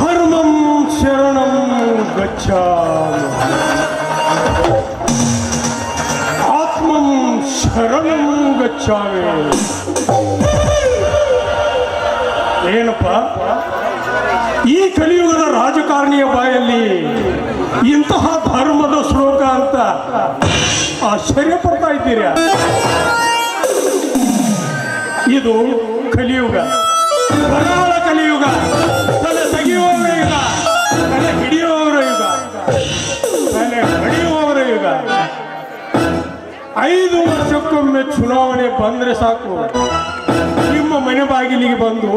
ಧರ್ಮಂ ಶರಣಂ ಗಚ್ಚಾಮಿ ಆತ್ಮಂ ಶರಣಂ ಗಚ್ಚಾಮಿ. ಏನಪ್ಪ ಈ ಕಲಿಯುಗದ ರಾಜಕಾರಣಿಯ ಬಾಯಲ್ಲಿ ಇಂತಹ ಧರ್ಮದ ಶ್ಲೋಕ ಅಂತ ಆಶ್ಚರ್ಯ ಪಡ್ತಾ ಇದ್ದೀರಾ? ಇದು ಕಲಿಯುಗ, ಬರಾಳ ಕಲಿಯುಗ, ತಲೆ ತೆಗೆಯುವವರ ಯುಗ, ತಲೆ ಹಿಡಿಯುವವರ ಯುಗ, ತಲೆ ಹೊಡೆಯುವವರ ಯುಗ. 5 ವರ್ಷಕ್ಕೊಮ್ಮೆ ಚುನಾವಣೆ ಬಂದ್ರೆ ಸಾಕು, ನಿಮ್ಮ ಮನೆ ಬಾಗಿಲಿಗೆ ಬಂದು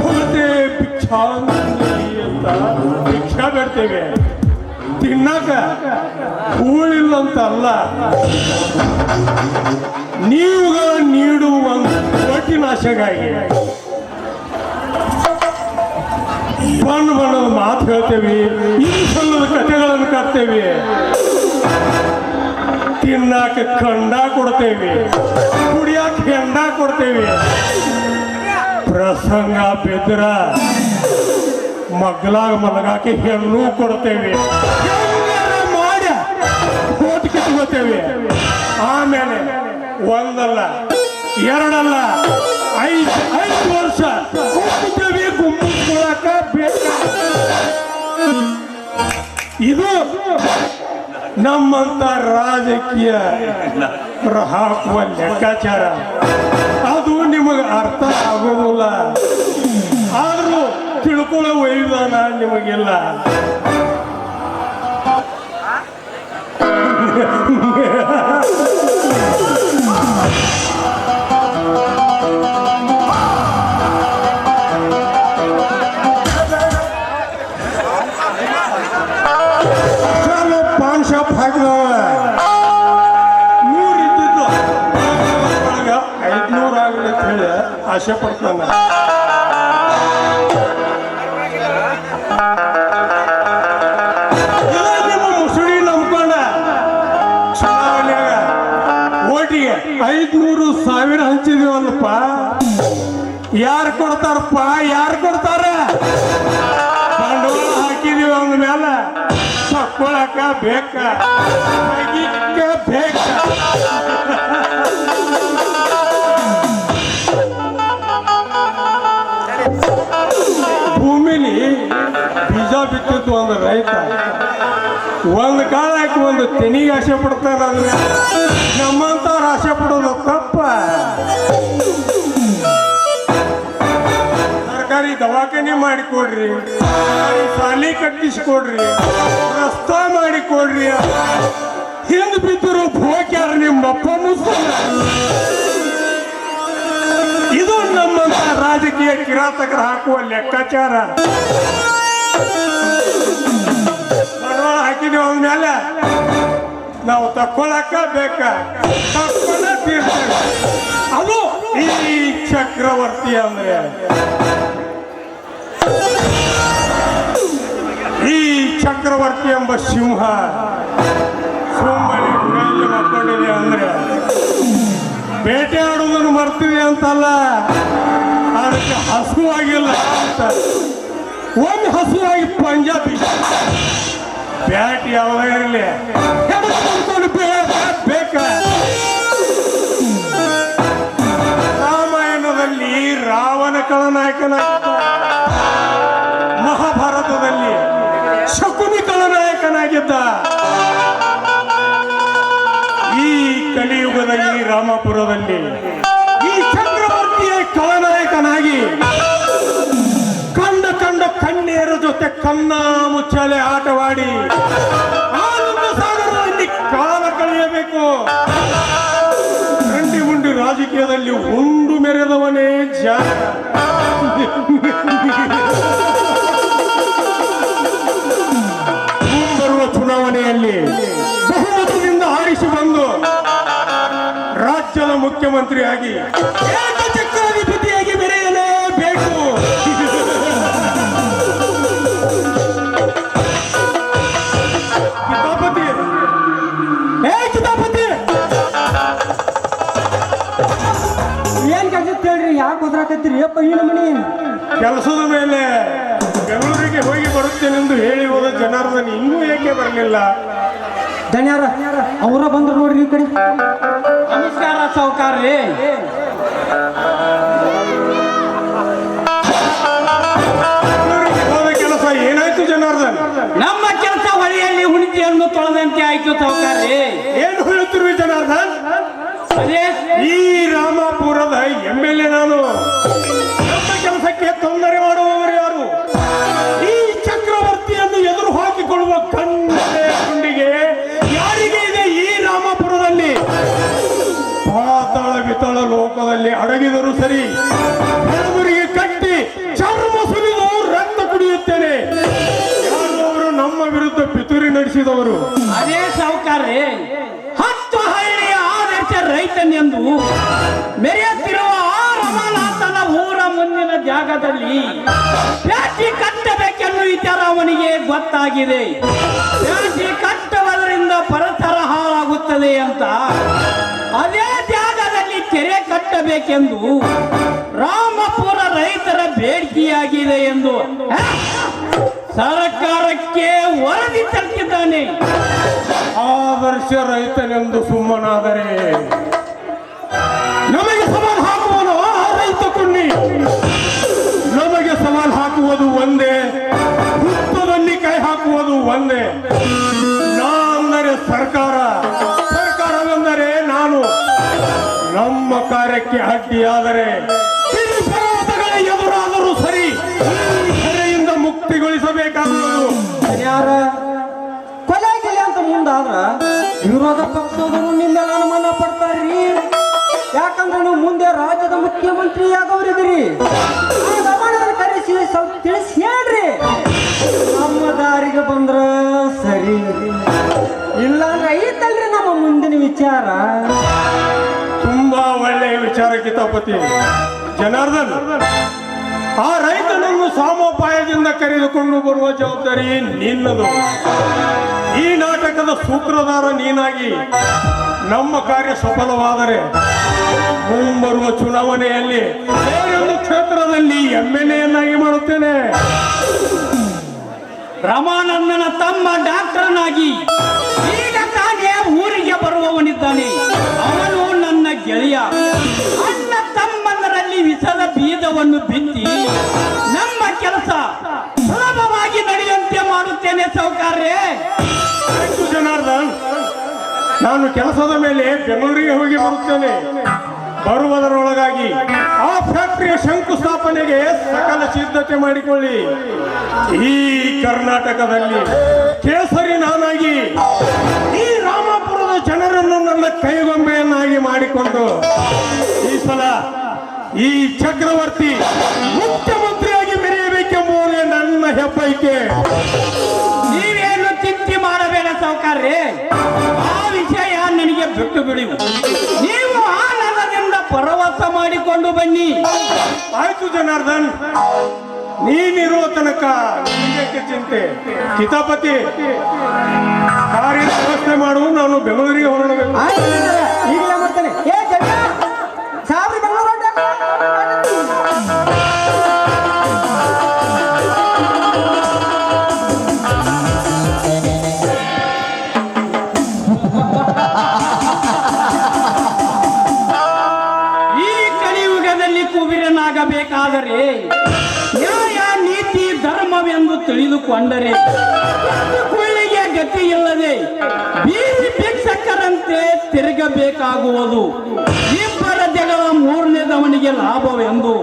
ಹೊರತೆ ಭಿಕ್ಷಾಂಜಲಿ ಅಂತ ಭಿಕ್ಷಾ ಬೇಡ್ತೇವೆ. ತಿನ್ನಕ ಹೂಳಿಲ್ಲಂತ ಅಲ್ಲ, ನೀವುಗಳ ನೀಡುವ ಒಟ್ಟಿನಾಶಗಾಗಿ ಬಣ್ಣ ಬಣ್ಣದ ಮಾತು ಹೇಳ್ತೇವೆ, ಇನ್ನು ಸಲ್ಲದ ಕಥೆಗಳನ್ನು ಕಟ್ತೇವೆ, ತಿನ್ನಾಕ ಕಂಡ ಕೊಡ್ತೇವೆ, ಕುಡಿಯಾಕ ಹೆಂಡ ಕೊಡ್ತೇವೆ, ಪ್ರಸಂಗ ಬೆದ್ರ ಮಗ್ಲಾಗ ಮಲಗಾಕೆ ಹೆಣ್ಣು ಕೊಡ್ತೇವೆ, ಮಾಡಿ ಕೋಟಿ ಕಿತ್ಕೋತೇವೆ. ಆಮೇಲೆ ಒಂದಲ್ಲ ಎರಡಲ್ಲ 5 ವರ್ಷ ಗುಂಪಿಸ್ಕೊಳಕ ಬೇಕ. ಇದು ನಮ್ಮಂತ ರಾಜಕೀಯ ಹಾಕುವ ಲೆಕ್ಕಾಚಾರ. ಅದು ನಿಮಗೆ ಅರ್ಥ ಆಗೋದಿಲ್ಲ, ಆದ್ರೂ ತಿಳ್ಕೊಳ್ಳೋ ವೈಧಾನ ನಿಮಗಿಲ್ಲ. ಪಾನ್ ಶಾಪ್ ಹಾಕಿದವ 100 ಇದ್ದಿದ್ದು 500 ಆಗಲಿ ಅಂತ ಹೇಳಿ ಆಸೆ ಪಡ್ತಾನ. ನಿಮ್ಮ ಮುಸುಳಿ ನಂಬ್ಕೊಂಡ ಚುನಾವಣೆಯಾಗ ಓಟಿಗೆ 500,000 ಹಂಚಿದೀವಲ್ಲಪ್ಪ. ಯಾರು ಕೊಡ್ತಾರಪ್ಪ? ಯಾರು ಕೊಡ್ತಾರ? ಬಂಡವಾಳ ಹಾಕಿದೀವಿ ಅವನ ಮೇಲೆ ತಕ್ಕೊಳಕ ಬೇಕ, ಬೇಕ. ಭೂಮಿಲಿ ಬೀಜ ಬಿತ್ತಿದ್ದು ಒಂದು ರೈತ ಒಂದು ಕಾಳ ಹಾಕಿ ಒಂದು ತೆನಿಗೆ ಆಸೆ ಪಡ್ತಾರ. ನಮ್ಮಂತವ್ರು ಆಸೆ ಪಡೋದು ತಪ್ಪ. ಸರ್ಕಾರಿ ದವಾಖಾನೆ ಮಾಡಿಕೊಡ್ರಿ, ಶಾಲೆ ಕಟ್ಟಿಸಿಕೊಡ್ರಿ, ರಸ್ತಾ ಮಾಡಿಕೊಡ್ರಿ. ಹಿಂದ್ ಬಿದ್ದರು ಭೋಗ್ಯಾರ ನಿಮ್ಮಪ್ಪ ಮುಸ್ಲಿಂ. ಇದು ನಮ್ಮಂತ ರಾಜಕೀಯ ಕಿರಾತಕರು ಹಾಕುವ ಲೆಕ್ಕಾಚಾರ. ಬಂಡವಾಳ ಹಾಕಿದೀವಿ ಅವನ ಮೇಲೆ ನಾವು ತಕ್ಕೊಳಕ ಬೇಕ, ತಕ್ಕೊಂಡ ತೀರ್ತೇವೆ. ಅದು ಈ ಚಕ್ರವರ್ತಿ ಅಂದ್ರೆ. ಈ ಚಕ್ರವರ್ತಿ ಎಂಬ ಸಿಂಹ ಸೋಮವಾರ ಮಾಡ್ಕೊಂಡಿದೆ ಅಂದ್ರೆ ಬೇಟೆ ಆಡುವುದನ್ನು ಮರ್ತೀವಿ ಅಂತಲ್ಲ, ಅದಕ್ಕೆ ಹಸುವಾಗಿಲ್ಲ ಅಂತ. ಒಂದು ಹಸುವಾಗಿ ಪಂಜಾಬಿ ಬ್ಯಾಟ್ ಯಾವಾಗ ಇರಲಿ ಬೇಕ. ಖಳನಾಯಕನಾಗಿದ್ದ. ಮಹಾಭಾರತದಲ್ಲಿ ಶಕುನಿ ಖಳನಾಯಕನಾಗಿದ್ದ. ಈ ಕಲಿಯುಗದ ಈ ರಾಮಪುರದಲ್ಲಿ ಈ ಚಕ್ರವರ್ತಿಯ ಖಳನಾಯಕನಾಗಿ ಕಂಡ ಕಣ್ಣೀರ ಜೊತೆ ಕನ್ನ ಮುಚ್ಚಾಲೆ ಆಟವಾಡಿ ಆನಂದ ಸಾಗರದಲ್ಲಿ ಕಾಲ ಕಳೆಯಬೇಕು. ಗಂಡಿ ಮುಂಡಿ ರಾಜಕೀಯದಲ್ಲಿ ಉಂಡು ಮೆರೆದವನೇ ಜಾಗ. ಮುಂಬರುವ ಚುನಾವಣೆಯಲ್ಲಿ ಬಹುಮತದಿಂದ ಆರಿಸಿ ಬಂದು ರಾಜ್ಯದ ಮುಖ್ಯಮಂತ್ರಿಯಾಗಿ ಏಕಚಕ್ರಾಧಿಪತಿಯಾಗಿ ಮೆರೆಯಲೇಬೇಕು. ಏನ್ ಕೆಲಸ ಹೇಳ್ರಿ? ಯಾಕೆ ಹೋದ್ರಾಕತ್ತೀರಿ ಅಪ್ಪ ಈ ನಮನಿ? ಕೆಲಸದ ಮೇಲೆ ಬೆಂಗಳೂರಿಗೆ ಹೋಗಿ ಬರುತ್ತೇನೆಂದು ಹೇಳಿ ಹೋದ ಜನಾರ್ದನ್ ಇನ್ನೂ ಏಕೆ ಬರಲಿಲ್ಲ? ಧನ್ಯಾರ ಅವರ ಬಂದ್ರು ನೋಡ್ರಿ ಈ ಕಡೆ. ನಮಸ್ಕಾರ ಸಾವುಕಾರ್ರಿ. ಬೆಂಗಳೂರಿಗೆ ಹೋದ ಕೆಲಸ ಏನಾಯ್ತು ಜನಾರ್ದನ್? ನಮ್ಮ ಕೆಲಸ ಹೊಳೆಯಲ್ಲಿ ಹುಣಿತಿಯನ್ನು ತೊಳೆದಂತೆ ಆಯ್ತು ಸಾವುಕಾರ್ರಿ. ಏನು ಹೇಳುತ್ತಿರುವೆ ಜನಾರ್ದನ್? ಅದೇ ಈ ರಾಮಪುರದ MLA ನಾನು. ನಮ್ಮ ಕೆಲಸಕ್ಕೆ ತೊಂದರೆ ಮಾಡುವವರು ಯಾರು? ಈ ಚಕ್ರವರ್ತಿಯನ್ನು ಎದುರು ಹಾಕಿಕೊಳ್ಳುವ ಗುಂಡಿಗೆ ಯಾರಿಗೆ ಇದೆ ಈ ರಾಮಪುರದಲ್ಲಿ? ಪಾತಾಳ ವಿತಾಳ ಲೋಕದಲ್ಲಿ ಅಡಗಿದರೂ ಸರಿ, ಬೆಳಗುರಿಗೆ ಕಟ್ಟಿ ಚರ್ಮ ಸುಲಿದು ರಕ್ತ ಕುಡಿಯುತ್ತೇನೆ. ಯಾರು ಅವರು? ನಮ್ಮ ವಿರುದ್ಧ ಪಿತೂರಿ ನಡೆಸಿದವರು. ಅದೇ ಸಾವುಕಾರ್ರಿ. 10 ಹಳ್ಳಿಯ ಆದರ್ಶ ರೈತನೆಂದು ಮೆರೆಯುತ್ತಿರುವ ಆ ರಮನಾಥನ ಊರ ಮುಂದಿನ ಜಾಗದಲ್ಲಿ ಪ್ಯಾಟಿ ಕಟ್ಟಬೇಕೆನ್ನುವ ವಿಚಾರ ಅವನಿಗೆ ಗೊತ್ತಾಗಿದೆ. ಪ್ಯಾಟಿ ಕಟ್ಟುವುದರಿಂದ ಪರಿಸರ ಹಾಳಾಗುತ್ತದೆ ಅಂತ ಅದೇ ಜಾಗದಲ್ಲಿ ಕೆರೆ ಕಟ್ಟಬೇಕೆಂದು ರಾಮಪುರ ರೈತರ ಬೇಡಿಕೆಯಾಗಿದೆ ಎಂದು ಸರ್ಕಾರಕ್ಕೆ ವರದಿ ತಲುಪಿದ್ದಾನೆ. ಆದರ್ಶ ರೈತನೆಂದು ಸುಮ್ಮನಾದರೆ ನಮಗೆ ಸವಾಲು ಹಾಕುವನು ಆ ರೈತ ಕುಣ್ಣಿ. ನಮಗೆ ಸವಾಲು ಹಾಕುವುದು ಒಂದೇ, ಹುತ್ತದಲ್ಲಿ ಕೈ ಹಾಕುವುದು ಒಂದೇ. ನಾನೆಂದರೆ ಸರ್ಕಾರವೆಂದರೆ ನಾನು. ನಮ್ಮ ಕಾರ್ಯಕ್ಕೆ ಅಡ್ಡಿಯಾದರೆ ಪರ್ವತಗಳ ಎದುರಾದರೂ ಸರಿ, ಈ ಕೆರೆಯಿಂದ ಮುಕ್ತಿಗೊಳಿಸಬೇಕಾಗುವುದು. ಯಾರ ಕೊಲೆಗಿಲ್ಲ ಅಂತ ಮುಂದಾದ್ರ ವಿರೋಧ ಪಕ್ಷದವರು ನಿಮ್ಮೆಲ್ಲ ಅನುಮಾನ ಪಡ್ತಾರ್ರಿ. ಯಾಕಂದ್ರೆ ನೀವು ಮುಂದೆ ರಾಜ್ಯದ ಮುಖ್ಯಮಂತ್ರಿ ಆಗವರಿದ್ದೀರಿ. ಕರೆಸಿ ಸ್ವಲ್ಪ ತಿಳಿಸಿ ಹೇಳ್ರಿ. ನಮ್ಮ ದಾರಿಗೆ ಬಂದ್ರ ಸರಿ, ಇಲ್ಲಾಂದ್ರೆ ಐತಲ್ರಿ ನಮ್ಮ ಮುಂದಿನ ವಿಚಾರ. ತುಂಬಾ ಒಳ್ಳೆಯ ವಿಚಾರ ಕಿತಾಪತಿ. ಜನಾರ್ದನ್, ಆ ರೈತನನ್ನು ಸಾಮೋಪಾಯದಿಂದ ಕರೆದುಕೊಂಡು ಬರುವ ಜವಾಬ್ದಾರಿ ನಿನ್ನದು. ಈ ನಾಟಕದ ಸೂತ್ರಧಾರ ನೀನಾಗಿ ನಮ್ಮ ಕಾರ್ಯ ಸಫಲವಾದರೆ ಮುಂಬರುವ ಚುನಾವಣೆಯಲ್ಲಿ ಬೇರೊಂದು ಕ್ಷೇತ್ರದಲ್ಲಿ MLA ಮಾಡುತ್ತೇನೆ. ರಮಾನಂದನ ತಮ್ಮ ಡಾಕ್ಟರ್ನಾಗಿ ಈಗ ತಾನೇ ಊರಿಗೆ ಬರುವವನಿದ್ದಾನೆ. ಅವನು ನನ್ನ ಗೆಳೆಯ. ಅಣ್ಣ ತಮ್ಮಂದರಲ್ಲಿ ವಿಷದ ಬೀಜವನ್ನು ಬಿತ್ತಿ ನಮ್ಮ ಕೆಲಸ ಸುಲಭವಾಗಿ ನಡೆಯುವಂತೆ ಮಾಡುತ್ತೇನೆ ಸಾವುಕಾರ್ರೆ. ಜನಾರ್ದನ್, ನಾನು ಕೆಲಸದ ಮೇಲೆ ಬೆಂಗಳೂರಿಗೆ ಹೋಗಿ ಬರುತ್ತೇನೆ. ಬರುವುದರೊಳಗಾಗಿ ಆ ಫ್ಯಾಕ್ಟರಿಯ ಶಂಕುಸ್ಥಾಪನೆಗೆ ಸಕಲ ಸಿದ್ಧತೆ ಮಾಡಿಕೊಳ್ಳಿ. ಈ ಕರ್ನಾಟಕದಲ್ಲಿ ಕೇಸರಿ ನಾನಾಗಿ ಈ ರಾಮಪುರದ ಜನರನ್ನು ನನ್ನ ಕೈಗೊಂಬೆಯನ್ನಾಗಿ ಮಾಡಿಕೊಂಡು ಈ ಸಲ ಈ ಚಕ್ರವರ್ತಿ ಮುಖ್ಯಮಂತ್ರಿಯಾಗಿ ಮೆರೆಯಬೇಕೆಂಬುದೇ ನನ್ನ ಹೆಬ್ಬೈಕೆ. ನೀವೇನು ಚಿಂತೆ ಮಾಡಬೇಡ ಸಾವುಕಾರ್ರೆ. ಆ ವಿಷಯ ನನಗೆ ಬಿಟ್ಟು ಬಿಡಿ. ನೀವು ಆನಂದದಿಂದ ಪರವಶ ಮಾಡಿಕೊಂಡು ಬನ್ನಿ. ಆಯ್ತು ಜನಾರ್ದನ್, ನೀನಿರುವ ತನಕ ನಿನಗೆ ಚಿಂತೆ. ಕಿತಾಪತಿ, ಕಾರ್ಯ ವ್ಯವಸ್ಥೆ ಮಾಡು. ನಾನು ಬೆಂಗಳೂರಿಗೆ ಹೊರಡಬೇಕು. ಈಗಲೇ ಮಾಡ್ತೇನೆ. ಸಾಬ್ರಿ ಬೆಂಗಳೂರು ಆದರೆ ನ್ಯಾಯ ನೀತಿ ಧರ್ಮವೆಂದು ತಿಳಿದುಕೊಂಡರೆ ಕೊಳ್ಳಿಗೆ ಗತಿ ಇಲ್ಲದೆ ಬೀದಿ ಭಿಕ್ಷಕರಂತೆ ತಿರುಗಬೇಕಾಗುವುದು. ಇಬ್ಬರ ಜಗಳ ಮೂರನೇದವನಿಗೆ ಲಾಭವೆಂದು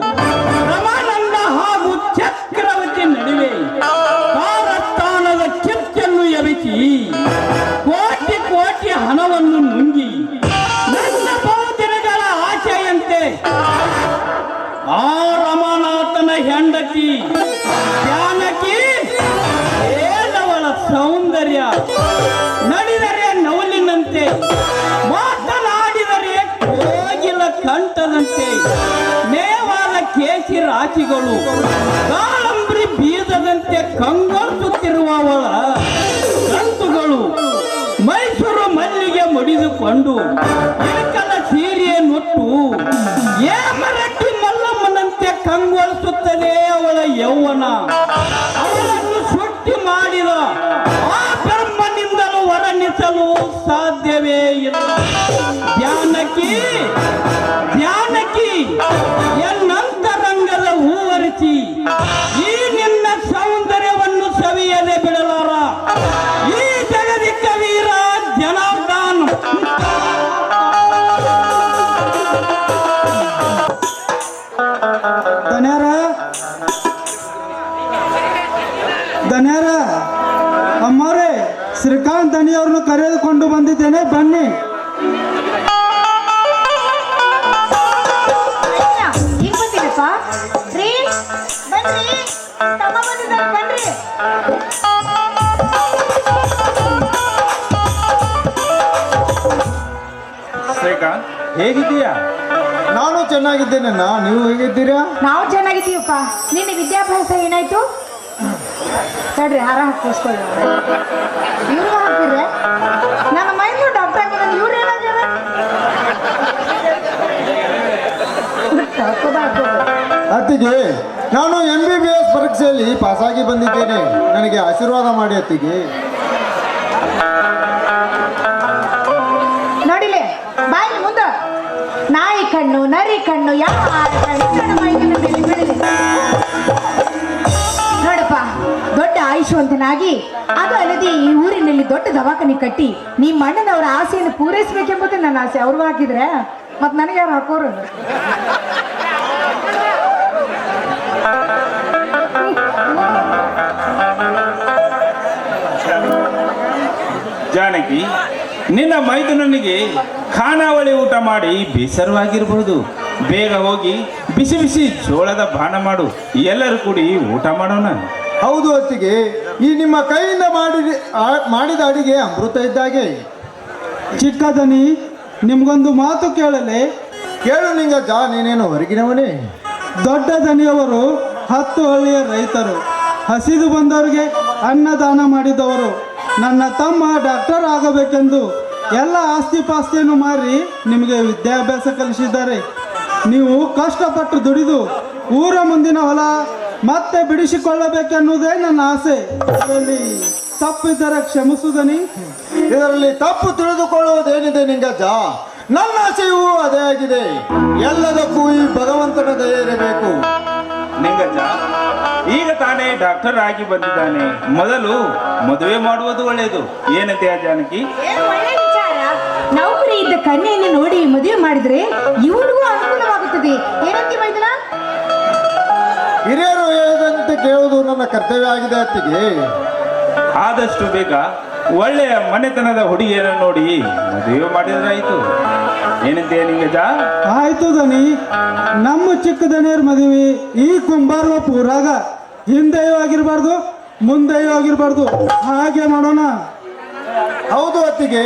ರಮಾನಂದ ಹಾಗೂ ಚಕ್ರವರ್ತಿ ನಡುವೆ ಕಾರಸ್ಥಾನದ ಕಿಚ್ಚನ್ನು ಎರಚಿ ಕೋಟಿ ಕೋಟಿ ಹಣವನ್ನು ನುಂಗಿ ನನ್ನ ಬಹುದಿನಗಳ ಆಶೆಯಂತೆ ಆ ರಮಾನಾಥನ ಹೆಂಡತಿ ಜಾನಕಿ ಏಳವಳ ಸೌಂದರ್ಯ, ನಡೆದರೆ ನವಲಿನಂತೆ, ಮಾತನಾಡಿದರೆ ಕೋಗಿಲ ಕಂಠದಂತೆ, ನೇವಾದ ಕೇಸಿ ರಾಶಿಗಳು ದಾಳಂಬ್ರಿ ಬೀಜದಂತೆ ಕಂಗೊಳಿಸುತ್ತಿರುವ ಅವಳ ಕಂತುಗಳು ಮೈಸೂರು ಮಲ್ಲಿಗೆ ಮುಡಿದುಕೊಂಡು ಇಳಕಲ ಸೀರೆಯ ನೊಟ್ಟು ಏಮರಟ್ಟಿ ಮಲ್ಲಮ್ಮನಂತೆ ಕಂಗೊಳಿಸುತ್ತದೆ ಅವಳ ಯೌವನ. ಅವಳನ್ನು ಸೃಷ್ಟಿ ಮಾಡಿದ ಆ ಬ್ರಹ್ಮನಿಂದಲೂ ವರ್ಣಿಸಲು ಸಾಧ್ಯವೇ ಇಲ್ಲ. ಜಾನಕಿ ಜಾನಕಿ ಎನ್ನಂತರಂಗದ ಹೂವರಿಸಿ ಈ ನಿನ್ನ ಸೌಂದರ್ಯವನ್ನು ಸವಿಯದೆ ಬಿಡಲಾರ ಈ ಜಗದಿ ಕವೀರ ಜನಾರ್ದನ್. ಧನ್ಯಾರ ಅಮ್ಮರೇ, ಶ್ರೀಕಾಂತ್ ದಣಿಯವ್ರನ್ನು ಕರೆದುಕೊಂಡು ಬಂದಿದ್ದೇನೆ, ಬನ್ನಿ. ಈಗ ಬಂದಿರಪ್ಪ ರೀ, ಬನ್ರಿ, ತಮ್ಮ ಬಂದಿದ್ದಾರೆ, ಬನ್ರಿ. ಶ್ರೀಕಾಂತ್, ಹೇಗಿದ್ದೀಯಾ? ನಾನು ಚೆನ್ನಾಗಿದ್ದೇನಣ್ಣ, ನೀವು ಹೇಗಿದ್ದೀರಾ? ನಾವು ಚೆನ್ನಾಗಿದ್ದೀವಪ್ಪ. ನಿನ್ನ ವಿದ್ಯಾಭ್ಯಾಸ ಏನಾಯ್ತು? ತಡ್ರಿ, ಹಾರ ಹಾಕಿಸ್ಕೊಳ್ಳಿ. ಇವ್ರು ಹಾಕಿದ್ರೆ ನನ್ನ ಮೈಂದು ಡಾಕ್ಟರ್ ಆಗ್ಬೋದು. ಇವ್ರು ಏನಾಗ್ಯಾರ? ಅತ್ತಿಗೆ, ನಾನು MBBS ಪರೀಕ್ಷೆಯಲ್ಲಿ ಪಾಸಾಗಿ ಬಂದಿದ್ದೇನೆ, ನನಗೆ ಆಶೀರ್ವಾದ ಮಾಡಿ ಅತ್ತಿಗೆ. ನೋಡಿಲೆ ಬಾಯಿ ಮುಂದ ನಾಯಿ ಕಣ್ಣು ನರಿ ಕಣ್ಣು ಯಾವ ಕಣ್ಣು ಮೈಗಿನ ಮೇಲೆ ಬೀಳಲಿ. ನೋಡಪ್ಪ, ದೊಡ್ಡ ಆಯುಷ್ಯವಂತನಾಗಿ ಅದು ಅಲ್ಲದೆ ಈ ಊರಿನಲ್ಲಿ ದೊಡ್ಡ ದವಾಖಾನೆ ಕಟ್ಟಿ ನಿಮ್ಮ ಅಣ್ಣನವರ ಆಸೆಯನ್ನು ಪೂರೈಸಬೇಕೆಂಬುದು ನನ್ನ ಆಸೆ. ಅವ್ರಿಗೂ ಹಾಕಿದ್ರೆ ಮತ್ತೆ ನನಗೆ ಯಾರು ಹಾಕೋರು? ಜಾನಕಿ, ನಿನ್ನ ಮೈದುನನಿಗೆ ಖಾನಾವಳಿ ಊಟ ಮಾಡಿ ಬೇಸರವಾಗಿರಬಹುದು. ಬೇಗ ಹೋಗಿ ಬಿಸಿ ಬಿಸಿ ಜೋಳದ ಬಾಣ ಮಾಡು, ಎಲ್ಲರೂ ಕೂಡಿ ಊಟ ಮಾಡೋಣ. ಹೌದು ಅತ್ತಿಗೆ, ಈ ನಿಮ್ಮ ಕೈಯಿಂದ ಮಾಡಿದ ಅಡಿಗೆ ಅಮೃತ ಇದ್ದಾಗೆ. ಚಿಕ್ಕ ದನಿ, ನಿಮ್ಗೊಂದು ಮಾತು ಕೇಳಲೆ? ಕೇಳು ನಿಂಗಜ್ಜ, ನೀನೇನು ಹೊರಗಿನವನೇ? ದೊಡ್ಡ ದನಿಯವರು 10 ಹಳ್ಳಿಯ ರೈತರು, ಹಸಿದು ಬಂದವರಿಗೆ ಅನ್ನದಾನ ಮಾಡಿದವರು. ನನ್ನ ತಮ್ಮ ಡಾಕ್ಟರ್ ಆಗಬೇಕೆಂದು ಎಲ್ಲ ಆಸ್ತಿ ಪಾಸ್ತಿಯನ್ನು ಮಾರಿ ನಿಮಗೆ ವಿದ್ಯಾಭ್ಯಾಸ ಕಲಿಸಿದ್ದಾರೆ. ನೀವು ಕಷ್ಟಪಟ್ಟು ದುಡಿದು ಊರ ಮುಂದಿನ ಹೊಲ ಮತ್ತೆ ಬಿಡಿಸಿಕೊಳ್ಳಬೇಕೆನ್ನುವುದೇ ನನ್ನ ಆಸೆ. ಇದರಲ್ಲಿ ತಪ್ಪಿದ್ದರೆ ಕ್ಷಮಿಸುವುದನಿ. ಇದರಲ್ಲಿ ತಪ್ಪು ತಿಳಿದುಕೊಳ್ಳುವುದೇನಿದೆ ನಿಂಗಜ್ಜ? ನನ್ನ ಆಸೆಯೂ ಅದೇ ಆಗಿದೆ. ಎಲ್ಲದಕ್ಕೂ ಈ ಭಗವಂತನ ದಯೆ ಇರಬೇಕು. ನಿಂಗಜ್ಜ ಈಗ ತಾನೇ ಡಾಕ್ಟರ್ ಆಗಿ ಬಂದಿದ್ದಾನೆ, ಮೊದಲು ಮದುವೆ ಮಾಡುವುದು ಒಳ್ಳೆಯದು. ಏನಂತೆಯಾ ಜಾನಕಿ? ಏನು ಒಳ್ಳೆ ವಿಚಾರ. ನೌಕರಿ ಇದ್ದ ಕನ್ಯೆಯನ್ನು ನೋಡಿ ಮದುವೆ ಮಾಡಿದ್ರೆ ಇವರಿಗೂ ಅನುಕೂಲವಾಗುತ್ತದೆ. ಏನಂತ ಮೈದನ? ಹಿರಿಯರು ಹೇಳಿದಂತೆ ಕೇಳುವುದು ನನ್ನ ಕರ್ತವ್ಯ ಆಗಿದೆ ಅತ್ತಿಗೆ. ಆದಷ್ಟು ಬೇಗ ಒಳ್ಳೆಯ ಮನೆತನದ ಹುಡುಗಿಯನ್ನು ನೋಡಿ ಮದುವೆ ಮಾಡಿದ್ರಾಯ್ತು. ಏನಂತೆಯಾ ನಿಂಗಜ್ಜ? ಆಯ್ತು ದನಿ, ನಮ್ಮ ಚಿಕ್ಕ ದನಿಯರ ಮದುವೆ ಈ ಕುಂಬಾರುವ ಪೂರಾಗ ಹಿಂದೆಯೂ ಆಗಿರಬಾರ್ದು, ಮುಂದೆಯೂ ಆಗಿರಬಾರ್ದು, ಹಾಗೆ ಮಾಡೋಣ. ಹೌದು ಅತ್ತಿಗೆ,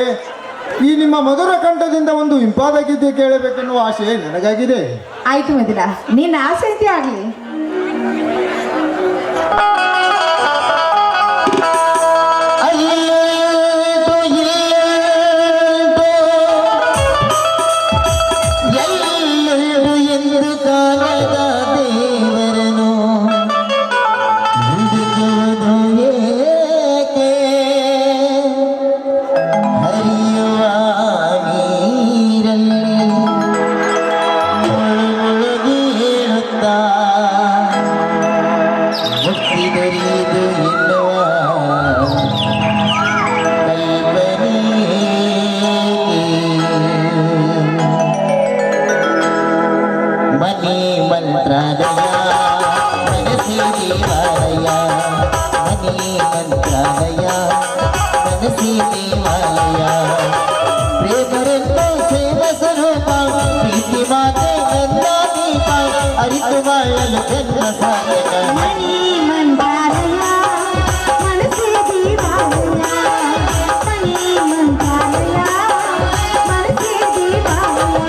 ಈ ನಿಮ್ಮ ಮಧುರ ಕಂಠದಿಂದ ಒಂದು ಇಂಪಾದ ಗೀತೆ ಕೇಳಬೇಕೆನ್ನುವ ಆಸೆ ನನಗಾಗಿದೆ. ಆಯ್ತು ಮೈದನ, ನಿನ್ನ ಆಸೆ ಅಂತೆ ಆಗ್ಲಿ. ನೀರಲ್ಲಿ ಮುಳುಗಿ ಹೇಳುತ್ತಾ ಮಂತ್ರಾಲಯ ಮನಸ್ಸೇ ದೇವಾಲಯ ಮನೆಯೇ ಮಂತ್ರಾಲಯ ಮನಸ್ಸೇ ದೇವಾಲಯ ಪ್ರೇಮರೆಂದು ಸೇವ ಸ್ವರೂಪ ಪ್ರೀತಿ ಮಾತೆ ನನ್ನ ದೀಪ ಅರಿತು ಬಾಳಲು ಜನ್ಮ ಸಾಧಕ ಮನಿ ಮಂತ್ರಾಲಯ ಮನಸ್ಸೇ ದೇವಾಲಯ ಮನಿ ಮಂತ್ರಾಲಯ ಮನಸ್ಸೇ ದೇವಾಲಯ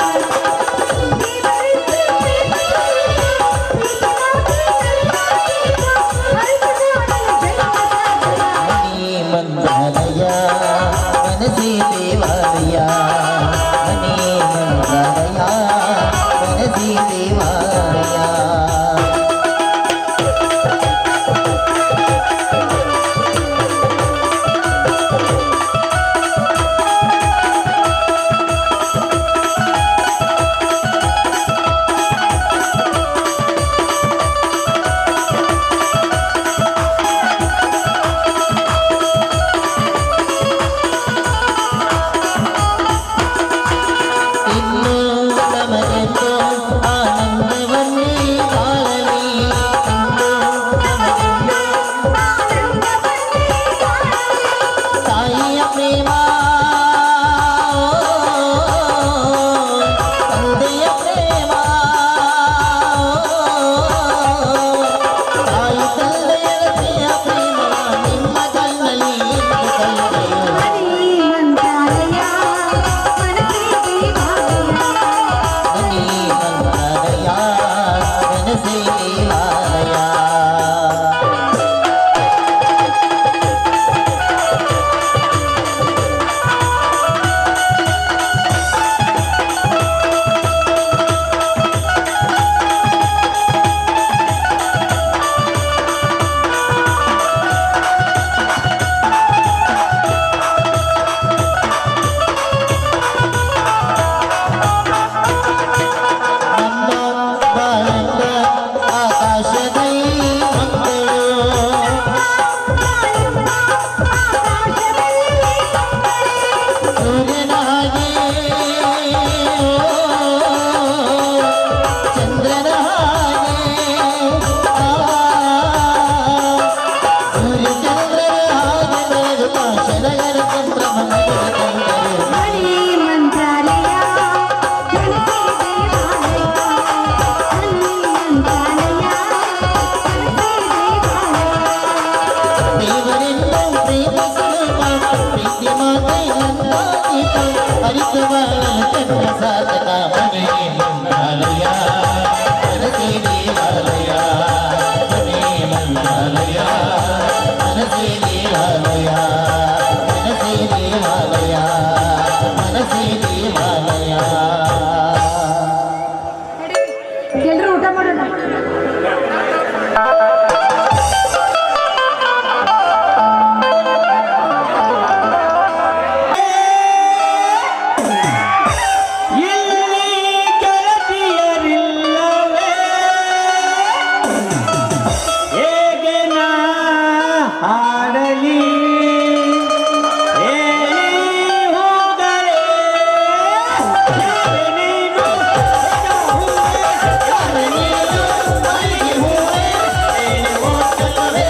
ಮನೆ ಮಂತ್ರಾಲಯ ಮನಸ್ಸೇ ದೇವಾಲಯ ಮನೆ ಮಂತ್ರಾಲಯ ಮನಸ್ಸೇ ದೇವಾಲಯ ಇನ್ನು ನಮಗೆಂದು ಆನಂದವನ್ನೇ ಬಾಳಲಿ ಇನ್ನು ತಾಯಿಯ ಪ್ರೇಮ ತಂದೆಯ ಪ್ರೇಮ ತಾಯಿ ತಂದೆಯ ಪ್ರೇಮ ನಿಮ್ಮ ಕಣ್ಣಲ್ಲಿ ಇದ್ದು ಕಲಿತೆಯು ಮನಿ ಮಂತ್ರಾಲಯ ಮನಸ್ಸೇ ದೇವಾಲಯ ಮನೆ ಮಂತ್ರಾಲಯ ಮನಸ್ಸೇ ದೇವಾಲಯ ನಮ್ಮ ಬಾಳಂದ ಆಕಾಶದಲ್ಲಿ ಮಕ್ಕಳು ಸೂರ್ಯನ ಹಾಗೆ ಚಂದ್ರನ ಹಾಗೆ ಸೂರ್ಯ ಚಂದ್ರನ ಹಾಗೆ ಬೆಳಗುತ್ತಾ ಶರಗರ ಚಂದ್ರಮನ ಕಂಡರು ಮನಿ ಮಂತ್ರಾಲಯ ಮನಸ್ಸೇ ದೇವಾಲಯ ಮನಿ ಮಂತ್ರಾಲಯ ಮನಸ್ಸೇ ದೇವಾಲಯ ದೇವರೆನ್ನು ಪ್ರೇಮಿಸುವ ಪ್ರೀತಿ ಮಾತೆ ನನ್ನ ದೀಪ ಅರಿತು ಬಾಳಲು ಜನ್ಮ ಸಾಧಕ ಮನೆ ಮಂತ್ರಾಲಯ ಮನಸ್ಸೇ ದೇವಾಲಯ ಮನೆ ಮಂತ್ರಾಲಯ ಮನಸ್ಸೇ ದೇವಾಲಯ ಮನಸ್ಸೇ ದೇವಾಲಯ ಮನಸ್ಸೇ ದೇವಾಲಯ ಎಲ್ಲರೂ ಊಟ ಮಾಡೋಣ ಇಲ್ಲಿ ಗೆಳತಿಯರಿಲ್ಲವೇ ಹೇಗೆ ನಾ ಹಾಡಲಿ ಹೇಳಿ ಹೋಗಲೇ ಯಾರೆ ನೀನು ಯಾರೆ ನೀನು ಮಲ್ಲಿಗೆ ಹೂವೇ ಹೇಳಿ ಹೋಗಲೇ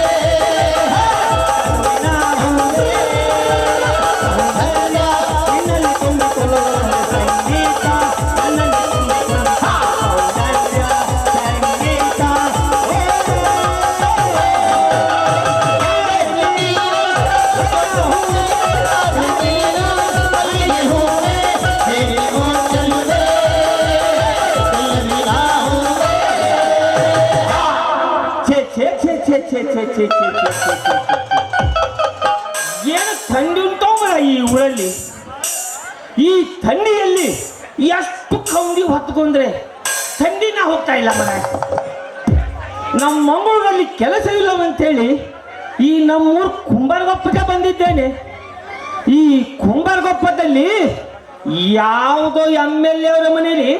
ನಿನ್ನಲ್ಲಿ ತುಂಬಿಕೊಳ್ಳುವ ಸಂಗೀತ ನನ್ನಲ್ಲಿ ತುಂಬಿಕೊಳ್ಳುವ ಸೌಂದರ್ಯ ಸಂಗೀತ ಛೇ ಛೇ ಛೇ ಛೇ ಛೇ ಛೇ ಛೇ ಛೇ ಛೇ ಛೇ ಛೇ ಏನು ಥಂಡಿ ಉಂಟೋ ಮರ ಈ ಊರಲ್ಲಿ ಈ ಥಂಡಿಯಲ್ಲಿ ಎಷ್ಟು ಕೌಂಡಿ ಹೊತ್ಕೊಂಡ್ರೆ ಥಂಡಿನ ಹೋಗ್ತಾ ಇಲ್ಲ ಮರ ನಮ್ಮ ಮಂಗಳೂರಲ್ಲಿ ಕೆಲಸ ಇಲ್ಲವಂತೇಳಿ ಈ ನಮ್ಮೂರು ಕುಂಬಾರಗೊಪ್ಪಕ್ಕೆ ಬಂದಿದ್ದೇನೆ ಈ ಕುಂಬಾರಗೊಪ್ಪದಲ್ಲಿ ಯಾವುದೋ MLA ಅವರ ಮನೆಯಲ್ಲಿ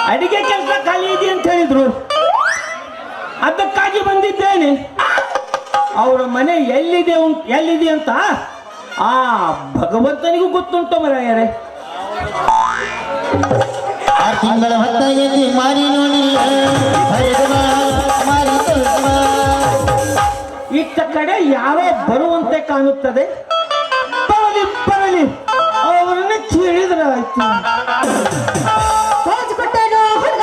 ಅಡಿಗೆ ಕೆಲಸ ಖಾಲಿ ಇದೆ ಅಂತ ಹೇಳಿದ್ರು ಅದಕ್ಕಾಗಿ ಬಂದಿದ್ದೇನೆ ಅವರ ಮನೆ ಎಲ್ಲಿದೆ ಅಂತ ಆ ಭಗವಂತನಿಗೂ ಗೊತ್ತುಂಟು ಮರಾಯರೇ ಆ ತಿಂಗಳ ಹೊತ್ತಾಗಿ ಮಾರಿ ನೋಡಿಲ್ಲ ಇತ್ತ ಕಡೆ ಯಾರೋ ಬರುವಂತೆ ಕಾಣುತ್ತದೆ. ಬರಲಿ ಬರಲಿ, ಅವರನ್ನು ಕೇಳಿದ್ರೆ ಆಯ್ತು. ಪೋಜ್ ಕೊಟ್ಟೇನು ಹುಡುಗ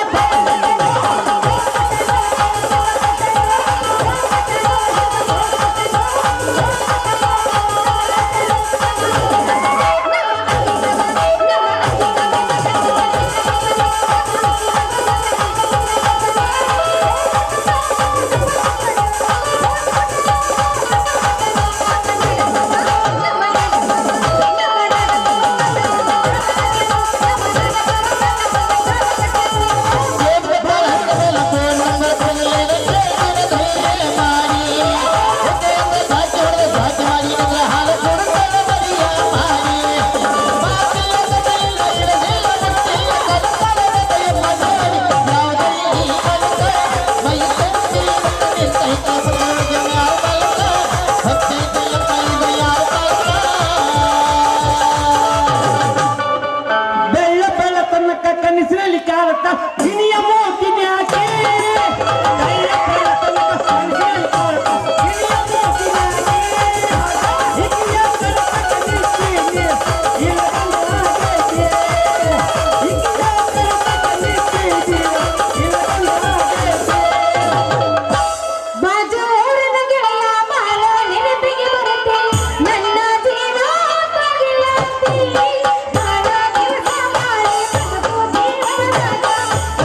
ಬೆಳ್ಳ ಬೆಳ್ಳ ತನ್ನಕ ಕನಸಿನಲ್ಲಿ ಕಾರತ ಗಿಣಿಯ ಮೋತಿನಿ ಹಾಕಿ. ಬೆಳ್ಳ ಬೆಳ್ಳ ತನ್ನಕ ಕನಸಿನಲ್ಲಿ ಕಾರತ ಗಿಣಿಯ ಮೋತಿನಿ ಹಾಕಿ. ಹಿರಿಯ ಕನಕ ಕನಸಿನಿ ಇಲ್ಲದಂತಾಗೈತೆ. ಹಿರಿಯ ಕನಕ ಕನಸಿನಿ ಇಲ್ಲದಂತಾಗೈತೆ. ಬಾಜು ಊರಿನ ಗೆಳೆಯ ಬಾಳ ನೆನಪಿಗೆ ಬರುತ್ತೆ ನನ್ನ ಜೀವ ತಗಿಲತ್ತಿ. ಬಾಳ ದಿವಸ ಮಾಡಿ ಬದುಕು ಜೀವನದಾಗ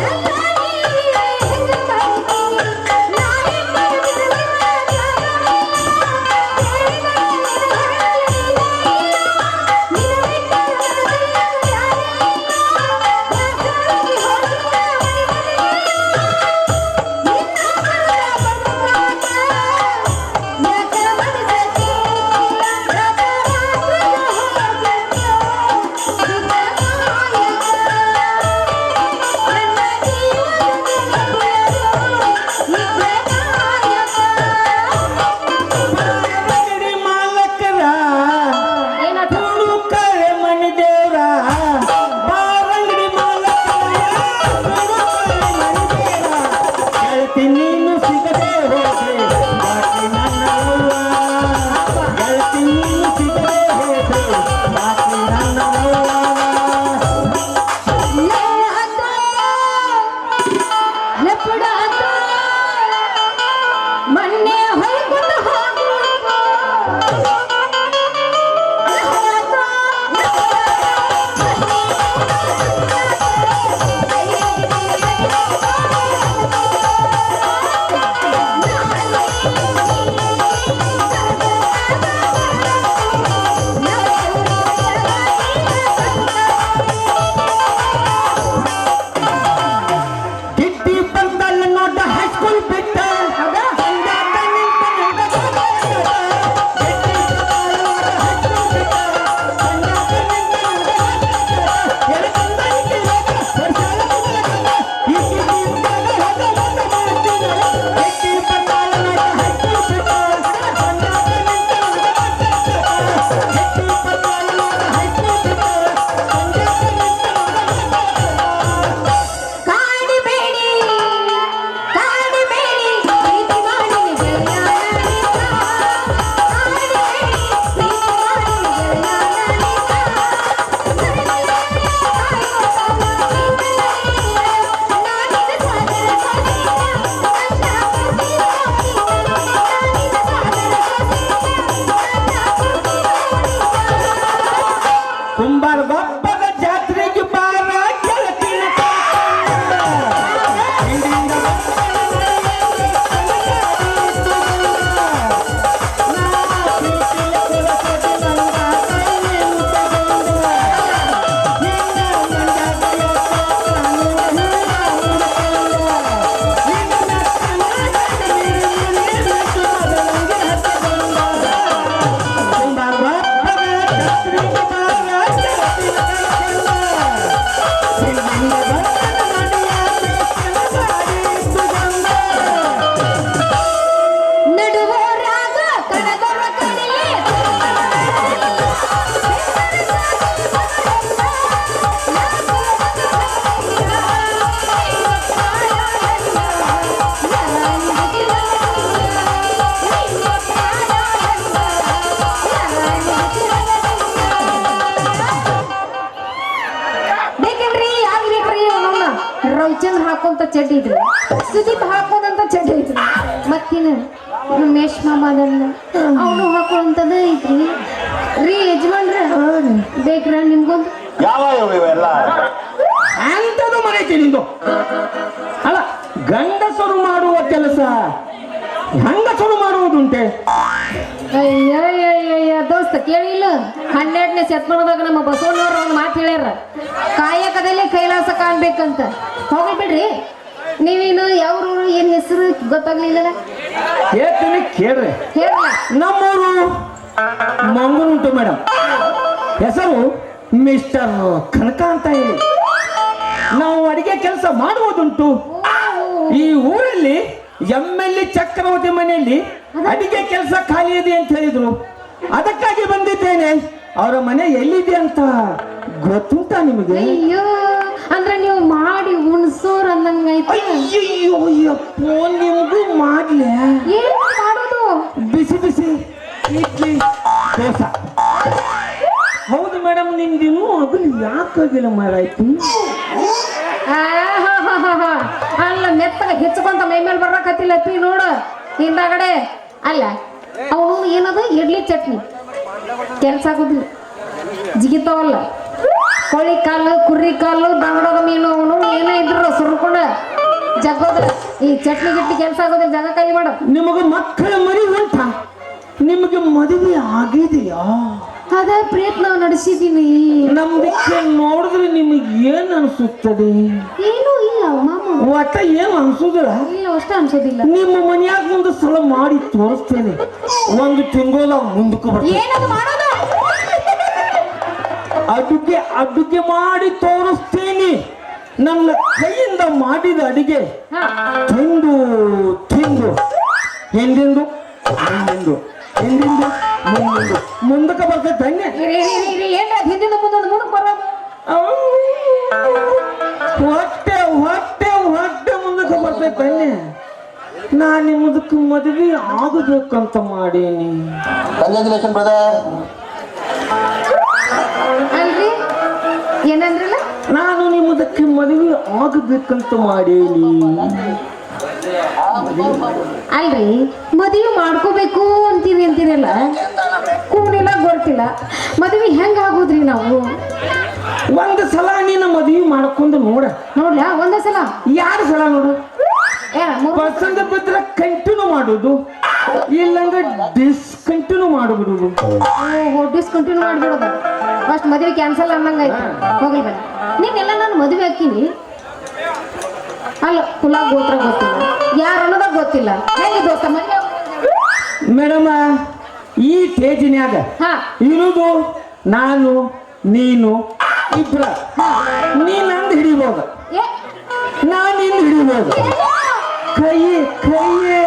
ನನ್ನ ನೀ ರವಿಚಂದ್ರ ಹಾಕೊಂತ ಚಡ್ಡಿ ಐತ್ರಿ ಸುದೀಪ್ ಹಾಕೋದಂತ ಚಡ್ಡಿ ಐತ್ರಿ ಮತ್ತಿನ ನಮ್ಮ ಮೇಷ್ ಮಾಮ ಅದನ್ನ ಅವನು ಹಾಕೊಳ್ಳುವಂಥದ್ದು ಐತ್ರಿ ರೀ ಯಜಮಾನ್ರ ಬೇಕ್ರ ನಿಮ್ಗೊಂದು ಯಾವ ಇವೆಲ್ಲ ಅಂತದು ಮರೈತಿ ನಿಂದು ಅಲ್ಲ ಗಂಡಸರು ಮಾಡುವ ಕೆಲಸ ಹೆಂಗಸರು ಮಾಡುವುದುಂಟೆ ಅಯ್ಯ ದೋಸ್ತ ಕೇಳಿಲ್ಲ 12ನೇ ಶತಮಾನದಾಗ ನಮ್ಮ ಬಸವಣ್ಣವ್ರ ಒಂದು ಮಾತು ಹೇಳ್ಯಾರ ಕಾಯಕದಲ್ಲಿ ಕೈಲಾಸ ಕಾಣ್ಬೇಕಂತ ಹೋಗಿ ಬಿಡ್ರಿ ನೀವೇನು ಯಾವ್ರು ಏನ್ ಹೆಸರು ಗೊತ್ತಾಗ್ಲಿಲ್ಲ ಹೇಳ್ತೀನಿ ಕೇಳ್ರಿ ಹೇಳ ನಮ್ಮೂರು ಮಂಗಳೂರು ಮೇಡಮ್ ಹೆಸರು ಮಿಸ್ಟರ್ ಕನಕ ಅಂತ ಹೇಳಿ ನಾವು ಅಡಿಗೆ ಕೆಲಸ ಮಾಡುವುದುಂಟು ಈ ಊರಲ್ಲಿ ಎಮ್ಮೆಲ್ಲಿ ಚಕ್ರವರ್ತಿ ಮನೆಯಲ್ಲಿ ಅಡಿಗೆ ಕೆಲಸ ಖಾಲಿ ಇದೆ ಅಂತ ಹೇಳಿದ್ರು ಅದಕ್ಕಾಗಿ ಬಂದಿದ್ದೇನೆ ಅವರ ಮನೆ ಎಲ್ಲಿದೆ ಅಂತ ಗೊತ್ತುಂಟಾ ನಿಮಗೆ ಅಯ್ಯೋ ಅಂದ್ರೆ ನೀವು ಮಾಡಿ ಉಣ್ಸೋರ್ ಅಂದಂಗೈತೆ ಅಯ್ಯಯ್ಯೋ ಅಯ್ಯಪ್ಪೋ ನಿಮಗೂ ಮಾಡ್ಲೆ ಏನ್ ಮಾಡೋದು ಬಿಸಿ ಬಿಸಿ ಇಡ್ಲಿ ದೋಸೆ ಹೌದು ಮೇಡಮ್ ನಿಮ್ದಿನ್ನೂ ಅದನ್ನು ಯಾಕಾಗಿಲ್ಲ ಮಾರಾಯ್ತು ಅಲ್ಲ ಮೆತ್ತಗ ಹೆಚ್ಚಕೊಂತ ಮೈ ಮೇಲೆ ಬರ್ಬೇಕತ್ತಿಲ್ಲ ಪಿ ನೋಡು ಹಿಂದಾಗಡೆ ಅಲ್ಲ ಅವನು ಏನದು ಇಡ್ಲಿ ಚಟ್ನಿ ಕೆಲ್ಸ ಆಗುದಿಲ್ಲ ಜಿಗಿತಾವಲ್ಲ ಕೋಳಿ ಕಾಲು ಕುರಿ ಕಾಲು ಬಂಗಡದ ಮೀನು ಅವನು ಏನೇ ಇದ್ರು ಸುರ್ಕೊಂಡ ಜಗ್ಗೋದ ಈ ಚಟ್ನಿ ಗಿಟ್ಟಿ ಕೆಲ್ಸ ಆಗೋದಿಲ್ಲ ಜಾಗ ಖಾಲಿ ಮಾಡು ನಿಮಗೆ ಮಕ್ಕಳ ಮರಿ ಉಂಟಾ ನಿಮಗೆ ಮದುವೆ ಆಗಿದೆಯಾ ಅದ ಪ್ರಯತ್ನ ನಡೆಸಿದೀನಿ ನಮ್ದಕ್ಕೆ ನೋಡಿದ್ರೆ ನಿಮಗೆ ಏನ್ ಅನ್ಸುತ್ತದೆ ಏನೂ ಇಲ್ಲ ಮಾಮ ಒಟ್ಟ ಏನ್ ಅನ್ಸುದಿಲ್ಲ ಇಲ್ಲ ಅಷ್ಟ ಅನ್ಸೋದಿಲ್ಲ ನಿಮ್ಮ ಮನ್ಯಾಗ ಒಂದು ಸಲ ಮಾಡಿ ತೋರಿಸ್ತೇನೆ ಒಂದು ತಿಂಗಳ ಮುಂದಕ್ಕೆ ಬರ್ತೇನೆ ಏನದು ಮಾಡೋದು ಅಡುಗೆ ಮಾಡಿ ತೋರಿಸ್ತೇನೆ ನನ್ನ ಕೈಯಿಂದ ಮಾಡಿದ ಅಡಿಗೆ ತಿಂದು ತಿಂದು ಹಿಂದಿಂದು ಮುಂದಿಂದು ಹಿಂದಿಂದು ಮುಂದಿಂದು ಮುಂದಕ್ಕೆ ಬರ್ತದೆ ಧನ್ಯ ಏನ್ ಹಿಂದಿಂದ ಮುಂದೊಂದು ಮುಂದಕ್ಕೆ ಬರೋದು ಹೊಟ್ಟೆ ಹೊಟ್ಟೆ ಹೊಟ್ಟೆ ಮುಂದಕ್ಕೆ ಬರ್ತದೆ ಧನ್ಯ ನಾನು ನಿಮ್ಮದಕ್ಕೆ ಮದುವೆ ಆಗಬೇಕಂತ ಮಾಡೀನಿ ಕಂಗ್ರಾಚುಲೇಷನ್ ಬ್ರದರ್. ಅಲ್ರಿ ಏನಂದ್ರಲ್ಲ ನಾನು ನಿಮ್ಮದಕ್ಕೆ ಮದುವೆ ಆಗಬೇಕಂತ ಮಾಡೀನಿ ಅಲ್ರಿ ಮದುವೆ ಮಾಡ್ಕೋಬೇಕು ಅಂತೀರಲ್ಲ ಕೂನಿಲ್ಲ ಗೊತ್ತಿಲ್ಲ ಮದುವೆ ಹೆಂಗ ಆಗೋದ್ರಿ ನಾವು ಒಂದು ಸಲ ನೀನು ಮದುವೆ ಮಾಡ್ಕೊಂಡು ನೋಡ್ಲಾ ಒಂದೇ ಸಲ 2 ಸಲ ನೋಡು ಮೂರು ಪಸಂದ ಬಿದ್ರೆ ಕಂಟಿನ್ಯೂ ಮಾಡೋದು ಇಲ್ಲಂದ್ರೆ ಡಿಸ್ಕಂಟಿನ್ಯೂ ಮಾಡಿಬಿಡುದು ಡಿಸ್ಕಂಟಿನ್ಯೂ ಮಾಡ್ಬಿಡೋದು ಫಸ್ಟ್ ಮದುವೆ ಕ್ಯಾನ್ಸಲ್ ಅನ್ನಂಗಾಯ್ತು ಹೋಗ್ಲಿ ಬೇಡ ನೀನೆಲ್ಲ ನಾನು ಮದುವೆ ಹಾಕಿನಿ ಅಲ್ಲ ಕುಲ ಗೋತ್ರ ಗೊತ್ತಿಲ್ಲ ಯಾರು ಅನ್ನೋದಾಗ ಗೊತ್ತಿಲ್ಲ ಹೆಂಗೆ ದೋಸ್ತ ಮದುವೆ ಮೇಡಮ ಈ ಸ್ಟೇಜಿನ್ಯಾಗ ಹಾ ಇರುವುದು ನಾನು ನೀನು ಇಬ್ರ ನೀ ನಂದು ಹಿಡಿಬೋದು ಏ ನಾನು ನಿಂದು ಹಿಡಿಬೋದು ಕೈಯೇ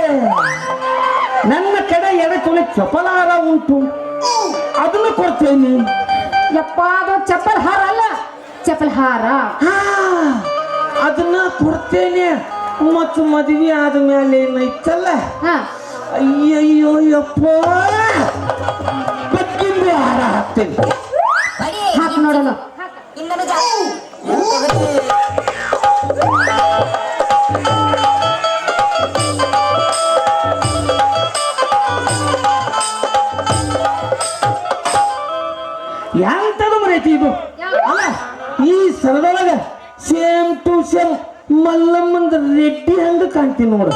ನನ್ನ ಕಡೆ ಎಡತೊಲೆ ಚಪಲಾರ ಉಂಟು ಅದನ್ನು ಕೊಡ್ತೇನೆ ಯಪ್ಪ ಅದು ಚಪ್ಪಲ್ ಹಾರ ಅಲ್ಲ ಚಪ್ಪಲ್ ಹಾರ ಹಾ ಅದನ್ನ ಕೊಡ್ತೇನೆ ಮತ್ತು ಮದುವೆ ಆದ್ಮೇಲೆ ಏನೈತಲ್ಲ ಹಾ ಅಯ್ಯಯ್ಯೋ ಯಪ್ಪ ಬಕ್ಕಿಂದ ಹಾರ ಹಾಕ್ತೇನೆ ಹಾಕಿ ನೋಡೋಣ ಎಂತದು ಮರೈತಿ ಇದು ಅಲ್ಲ ಈ ಸರದೊಳಗ ಸೇಮ್ ಟು ಸೇಮ್ ಮಲ್ಲಮ್ಮಂದ ರೆಡ್ಡಿ ಹಂಗ ಕಾಣ್ತೀನಿ ನೋಡು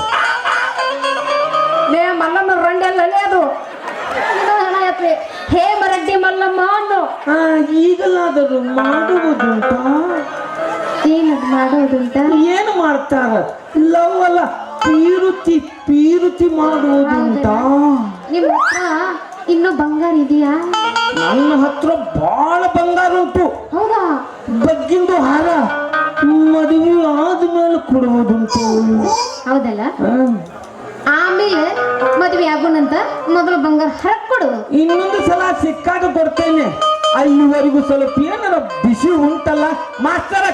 ಲೇ ಮಲ್ಲಮ್ಮ ರಂಡಿ ಅಲ್ಲೇ ಅದು ಹೇ ಮರಡ್ಡಿ ಮಲ್ಲಮ್ಮ ಅನ್ನು ಈಗಲಾದರೂ ಮಾಡುವುದುಂಟಾ ಏನದು ಮಾಡೋದುಂಟ ಏನು ಮಾಡ್ತಾರ ಲವ್ ಅಲ್ಲ ಪೀರುತಿ ಮಾಡುವುದುಂಟಾ ನಿಮ್ಮ ಹತ್ರ ಇನ್ನೂ ಬಂಗಾರ ಇದೆಯಾ ನನ್ನ ಹತ್ರ ಬಹಳ ಬಂಗಾರ ಉಂಟು ಹೌದಾ ಬಗ್ಗಿಂದು ಹಾರ ಮದುವೆ ಆದ್ಮೇಲೆ ಕೊಡುವುದುಂಟು ಹೌದಲ್ಲ ಆಮೇಲೆ ಮದುವೆ ಆಗೋಣಂತ ಮೊದಲು ಬಂಗಾರ ಹರಕೊಡು ಇನ್ನೊಂದು ಸಲ ಸಿಕ್ಕಾಗ ಕೊಡ್ತೇನೆ ಅಲ್ಲಿವರೆಗೂ ಸ್ವಲ್ಪ ಏನಾರ ಬಿಸಿ ಉಂಟಲ್ಲ ಮಾಸ್ತರ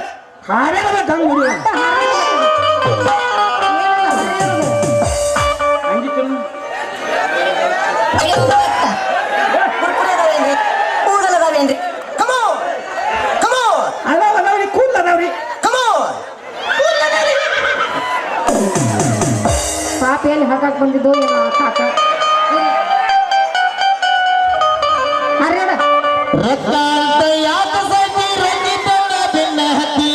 ಹಾರೇಬೇಕು ಹಂಗೆ ಅದಾವ್ರಿ ಕೂದಲು ಅದಾವ್ರಿ ಮಾಡಕ್ ಬಂದಿದ್ದು ಏನೋ ಕಾಕ ಹರ್ಯಾಡ ರಕ್ತಾಂತ ಯಾಕ ಸತಿ ರಂಗಿತನ ಬೆನ್ನ ಹತ್ತಿ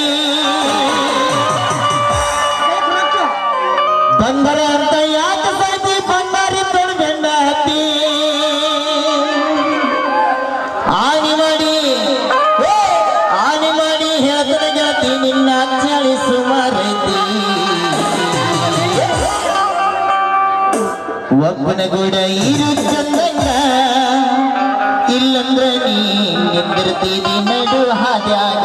ಬಂದರ ಅಂತ ಯಾಕ ಸತಿ ಬಂಗಾರಿ ಬೆನ್ನ ಹತ್ತಿ ಆನಿ ಮಾಡಿ ಹೇಳ್ತಾನೆ ಗೆಳತಿ ನಿನ್ನ ಚಳಿ ಸುಮಾರೈತಿ ಒಬ್ಬನ ಗೂಡ ಇರು ಚಂದಂಗ ಇಲ್ಲಂದ್ರ ನೀ ನಿಂದಿರ್ತೀನಿ ನಡು ಹಾದ್ಯಾಗ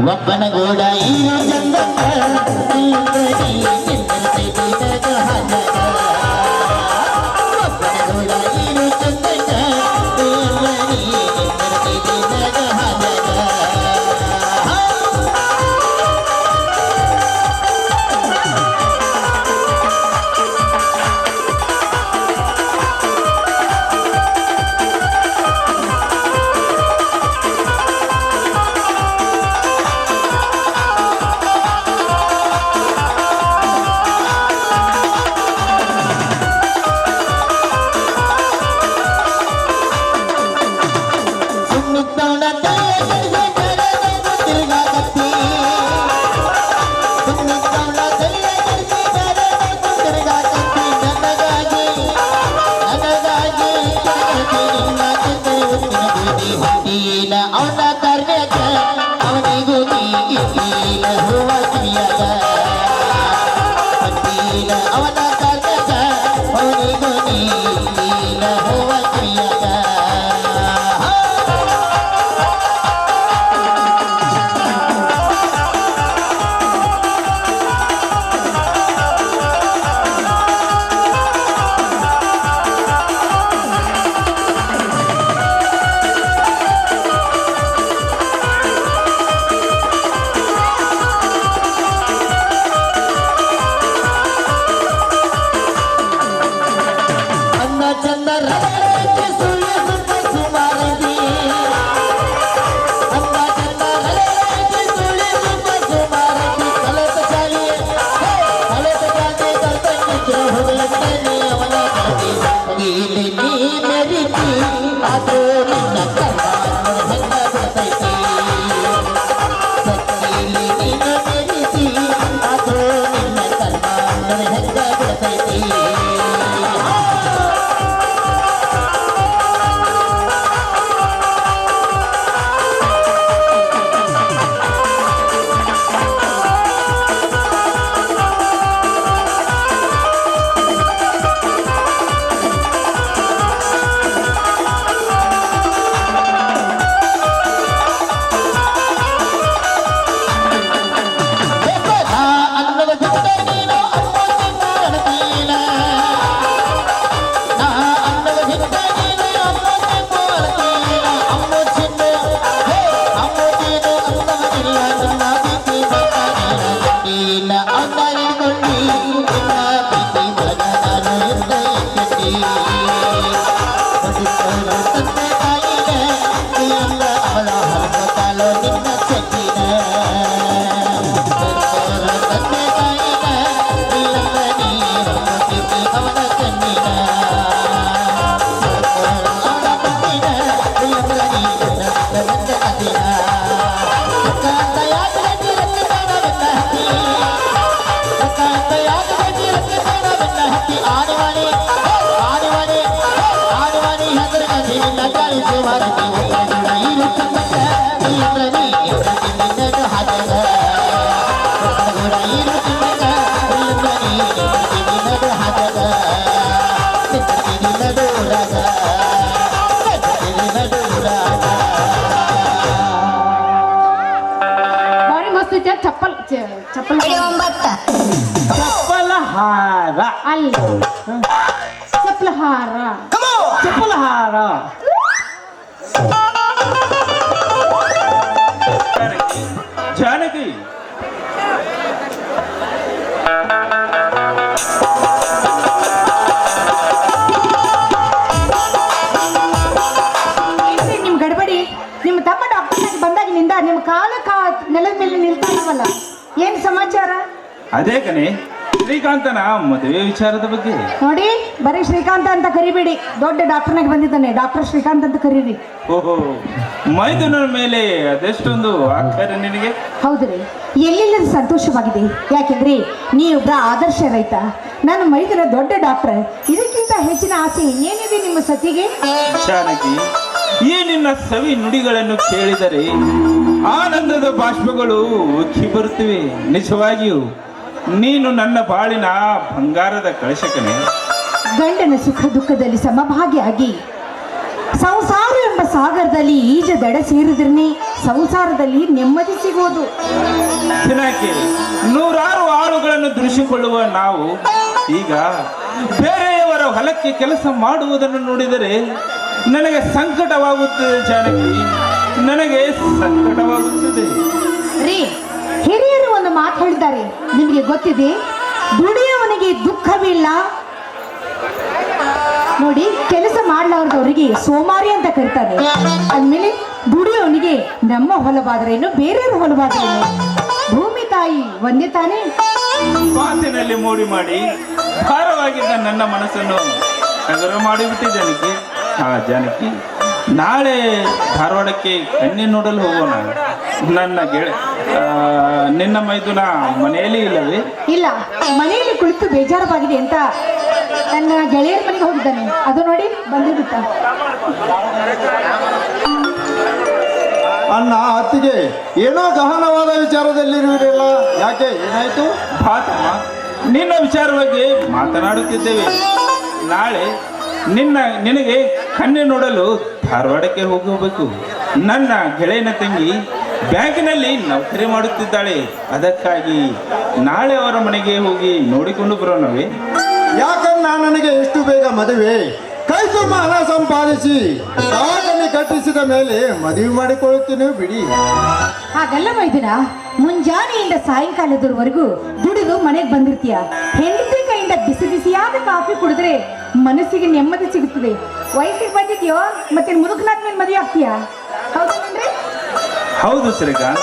ಒಬ್ಬನ ಗೋಡ ಇರು ಚಂದಂಗ ಇಲ್ಲಂದ್ರ ನೀ ನಿಂದಿರ್ತೀನಿ ನಡು ಹಾದ್ಯಾಗ ಒಬ್ಬನ ಗೂಡ ಇರು ಚಂದಂಗ ಇಲ್ಲಂದ್ರ ನೀ ನಿಂದಿರ್ತೀನಿ ನಡು ಹಾದ್ಯಾಗ ಅವನ ಕರ್ನಾಗ ಅವನಿಗೂ ನೀಗಿನ ಹೂವ ಕಿವಿಯಾಗ ಅವನ ಕರ್ನಾಗ ಅವನಿಗೂ ನೀಗಿನ ಹೂವ ಕಿವಿಯಾಗ ನಡು ರಾಗ ಚಪ್ಪಲ್ ಚಪ್ಪಲ ಹಾರ ಅಲ್ಲ ಚಪ್ಪಲ ಹಾರ ಚಪ್ಪಲ ಹಾರ ಜಾನಕಿ ಏನ್ರಿ ನಿಮ್ ಗಡ್ಬಡಿ ನಿಮ್ಮ ತಮ್ಮ ಡಾಕ್ಟರ್ ಬಂದಾಗಿನಿಂದ ನಿಮ್ಮ ಕಾಲ ನೆಲದ ಮೇಲೆ ನಿಲ್ತಾನವಲ್ಲ ಏನ್ ಸಮಾಚಾರ? ಅದೇ ಕಣೆ ಶ್ರೀಕಾಂತನ ಮದುವೆ ವಿಚಾರದ ಬಗ್ಗೆ. ನೋಡಿ ಬರೀ ಶ್ರೀಕಾಂತ ಅಂತ ಕರಿಬೇಡಿ, ದೊಡ್ಡ ಡಾಕ್ಟರ್ನಾಗ ಬಂದಿದ್ದಾನೆ, ಡಾಕ್ಟರ್ ಶ್ರೀಕಾಂತ್ ಅಂತ ಕರೀರಿ. ಓಹೋ, ಮೈದುನರ ಮೇಲೆ ಅದೆಷ್ಟೊಂದು ಆಖ್ಯಾನ ನಿನಗೆ. ಹೌದ್ರಿ, ಎಲ್ಲಿಲ್ಲದ ಸಂತೋಷವಾಗಿದೆ. ಯಾಕೆಂದ್ರೆ ನೀವೊಬ್ಬ ಆದರ್ಶ ರೈತ, ನನ್ನ ಮೈದನ ದೊಡ್ಡ ಡಾಕ್ಟರ್. ಇದಕ್ಕಿಂತ ಹೆಚ್ಚಿನ ಆಸೆ ಏನಿದೆ ನಿಮ್ಮ ಸತಿಗೆ? ಜಾನಕಿ, ಈ ನಿನ್ನ ಸವಿ ನುಡಿಗಳನ್ನು ಕೇಳಿದರೆ ಆನಂದದ ಬಾಷ್ಪಗಳು ಉಕ್ಕಿ ಬರುತ್ತಿವೆ. ನಿಜವಾಗಿಯೂ ನೀನು ನನ್ನ ಬಾಳಿನ ಬಂಗಾರದ ಕಳಶಕನೇ. ಗಂಡನ ಸುಖ ದುಃಖದಲ್ಲಿ ಸಮಭಾಗಿಯಾಗಿ ಸಂಸಾರ ಎಂಬ ಸಾಗರದಲ್ಲಿ ಈಜ ದಡ ಸೇರಿದ್ರನೇ ಸಂಸಾರದಲ್ಲಿ ನೆಮ್ಮದಿ ಸಿಗೋದು. ದಿನಕ್ಕೆ ನೂರಾರು ಆಳುಗಳನ್ನು ದುಡಿಸಿಕೊಳ್ಳುವ ನಾವು ಈಗ ಬೇರೆಯವರ ಹೊಲಕ್ಕೆ ಕೆಲಸ ಮಾಡುವುದನ್ನು ನೋಡಿದರೆ ನನಗೆ ಸಂಕಟವಾಗುತ್ತದೆ. ಜಾನಕಿ, ನನಗೆ ಸಂಕಟವಾಗುತ್ತದೆ. ರೀ, ಹಿರಿಯರು ಒಂದು ಮಾತು ಹೇಳಿದ್ದಾರೆ, ನಿಮಗೆ ಗೊತ್ತಿದೆ? ದುಡಿಯುವವನಿಗೆ ದುಃಖವಿಲ್ಲ ನೋಡಿ, ಕೆಲಸ ಮಾಡ್ಲಾರ್ದವರಿಗೆ ಸೋಮಾರಿ ಅಂತ ಕರೀತಾರೆ. ಅಂದ್ಮೇಲೆ ದುಡಿಯೋನಿಗೆ ನಮ್ಮ ಹೊಲವಾದ್ರೇನು ಬೇರೆಯವ್ರ ಹೊಲವಾದ್ರೇನು ಭೂಮಿ ತಾಯಿ ಒಂದೇ ತಾನೇ. ಮಾತಿನಲ್ಲಿ ಮೋಡಿ ಮಾಡಿ ಭಾರವಾಗಿದ್ದ ನನ್ನ ಮನಸ್ಸನ್ನು ಹಗುರ ಮಾಡಿಬಿಟ್ಟೆ ಜಾನಕಿ. ಜಾನಕಿ, ನಾಳೆ ಧಾರವಾಡಕ್ಕೆ ಕಣ್ಣೆ ನೋಡಲು ಹೋಗೋಣ. ನನ್ನ ನಿನ್ನ ಮೈದುನ ಮನೆಯಲ್ಲಿ ಇಲ್ಲವೇ? ಇಲ್ಲ, ಮನೆಯಲ್ಲಿ ಕುಳಿತು ಬೇಜಾರವಾಗಿದೆ ಅಂತ ನನ್ನ ಗೆಳೆಯರ ಮನೆಗೆ ಹೋಗಿದ್ದಾನೆ. ಅದು ನೋಡಿ ಬಂದಿಬಿಟ್ಟ. ಅಣ್ಣ ಅತ್ತಿಗೆ ಏನೋ ಗಹನವಾದ ವಿಚಾರದಲ್ಲಿರುವಿರಲ್ಲ, ಯಾಕೆ ಏನಾಯ್ತು? ಭಾತಮ್ಮ, ನಿನ್ನ ವಿಚಾರವಾಗಿ ಮಾತನಾಡುತ್ತಿದ್ದೇವೆ. ನಾಳೆ ನಿನಗೆ ಕಣ್ಣೆ ನೋಡಲು ಧಾರವಾಡಕ್ಕೆ ಹೋಗಬೇಕು. ನನ್ನ ಗೆಳೆಯನ ತಂಗಿ ಬ್ಯಾಂಕಿನಲ್ಲಿ ನೌಕರಿ ಮಾಡುತ್ತಿದ್ದಾಳೆ. ಅದಕ್ಕಾಗಿ ನಾಳೆ ಅವರ ಮನೆಗೆ ಹೋಗಿ ನೋಡಿಕೊಂಡು ಬರೋಣವೇ? ಯಾಕನ್ನ ನನಗೆ ಎಷ್ಟು ಬೇಗ ಮದುವೆ? ಕೈ ತುಂಬ ಹಣ ಸಂಪಾದಿಸಿ ದವಾಖಾನೆ ಕಟ್ಟಿಸಿದ ಮೇಲೆ ಮದುವೆ ಮಾಡಿಕೊಳ್ಳುತ್ತೇನೆ ಬಿಡಿ. ಹಾಗಲ್ಲ ಮೈದಿನ, ಮುಂಜಾನೆಯಿಂದ ಸಾಯಂಕಾಲದವರೆಗೂ ದುಡಿದು ಮನೆಗೆ ಬಂದಿರ್ತೀಯ. ಹೆಂಡತಿ ಕೈಯಿಂದ ಬಿಸಿ ಬಿಸಿಯಾದ ಕಾಫಿ ಕುಡಿದ್ರೆ ಮನಸ್ಸಿಗೆ ನೆಮ್ಮದಿ ಸಿಗುತ್ತದೆ. ವಯಸ್ಸಿಗೆ ಬಂದಿದ್ಯೋ ಮತ್ತೆ ಮುದುಕನಾದ್ಮೇಲೆ ಮದುವೆ ಆಗ್ತೀಯಾ? ಹೌದೇನ್ರಿ? ಹೌದು ಶ್ರೀಕಾಂತ್,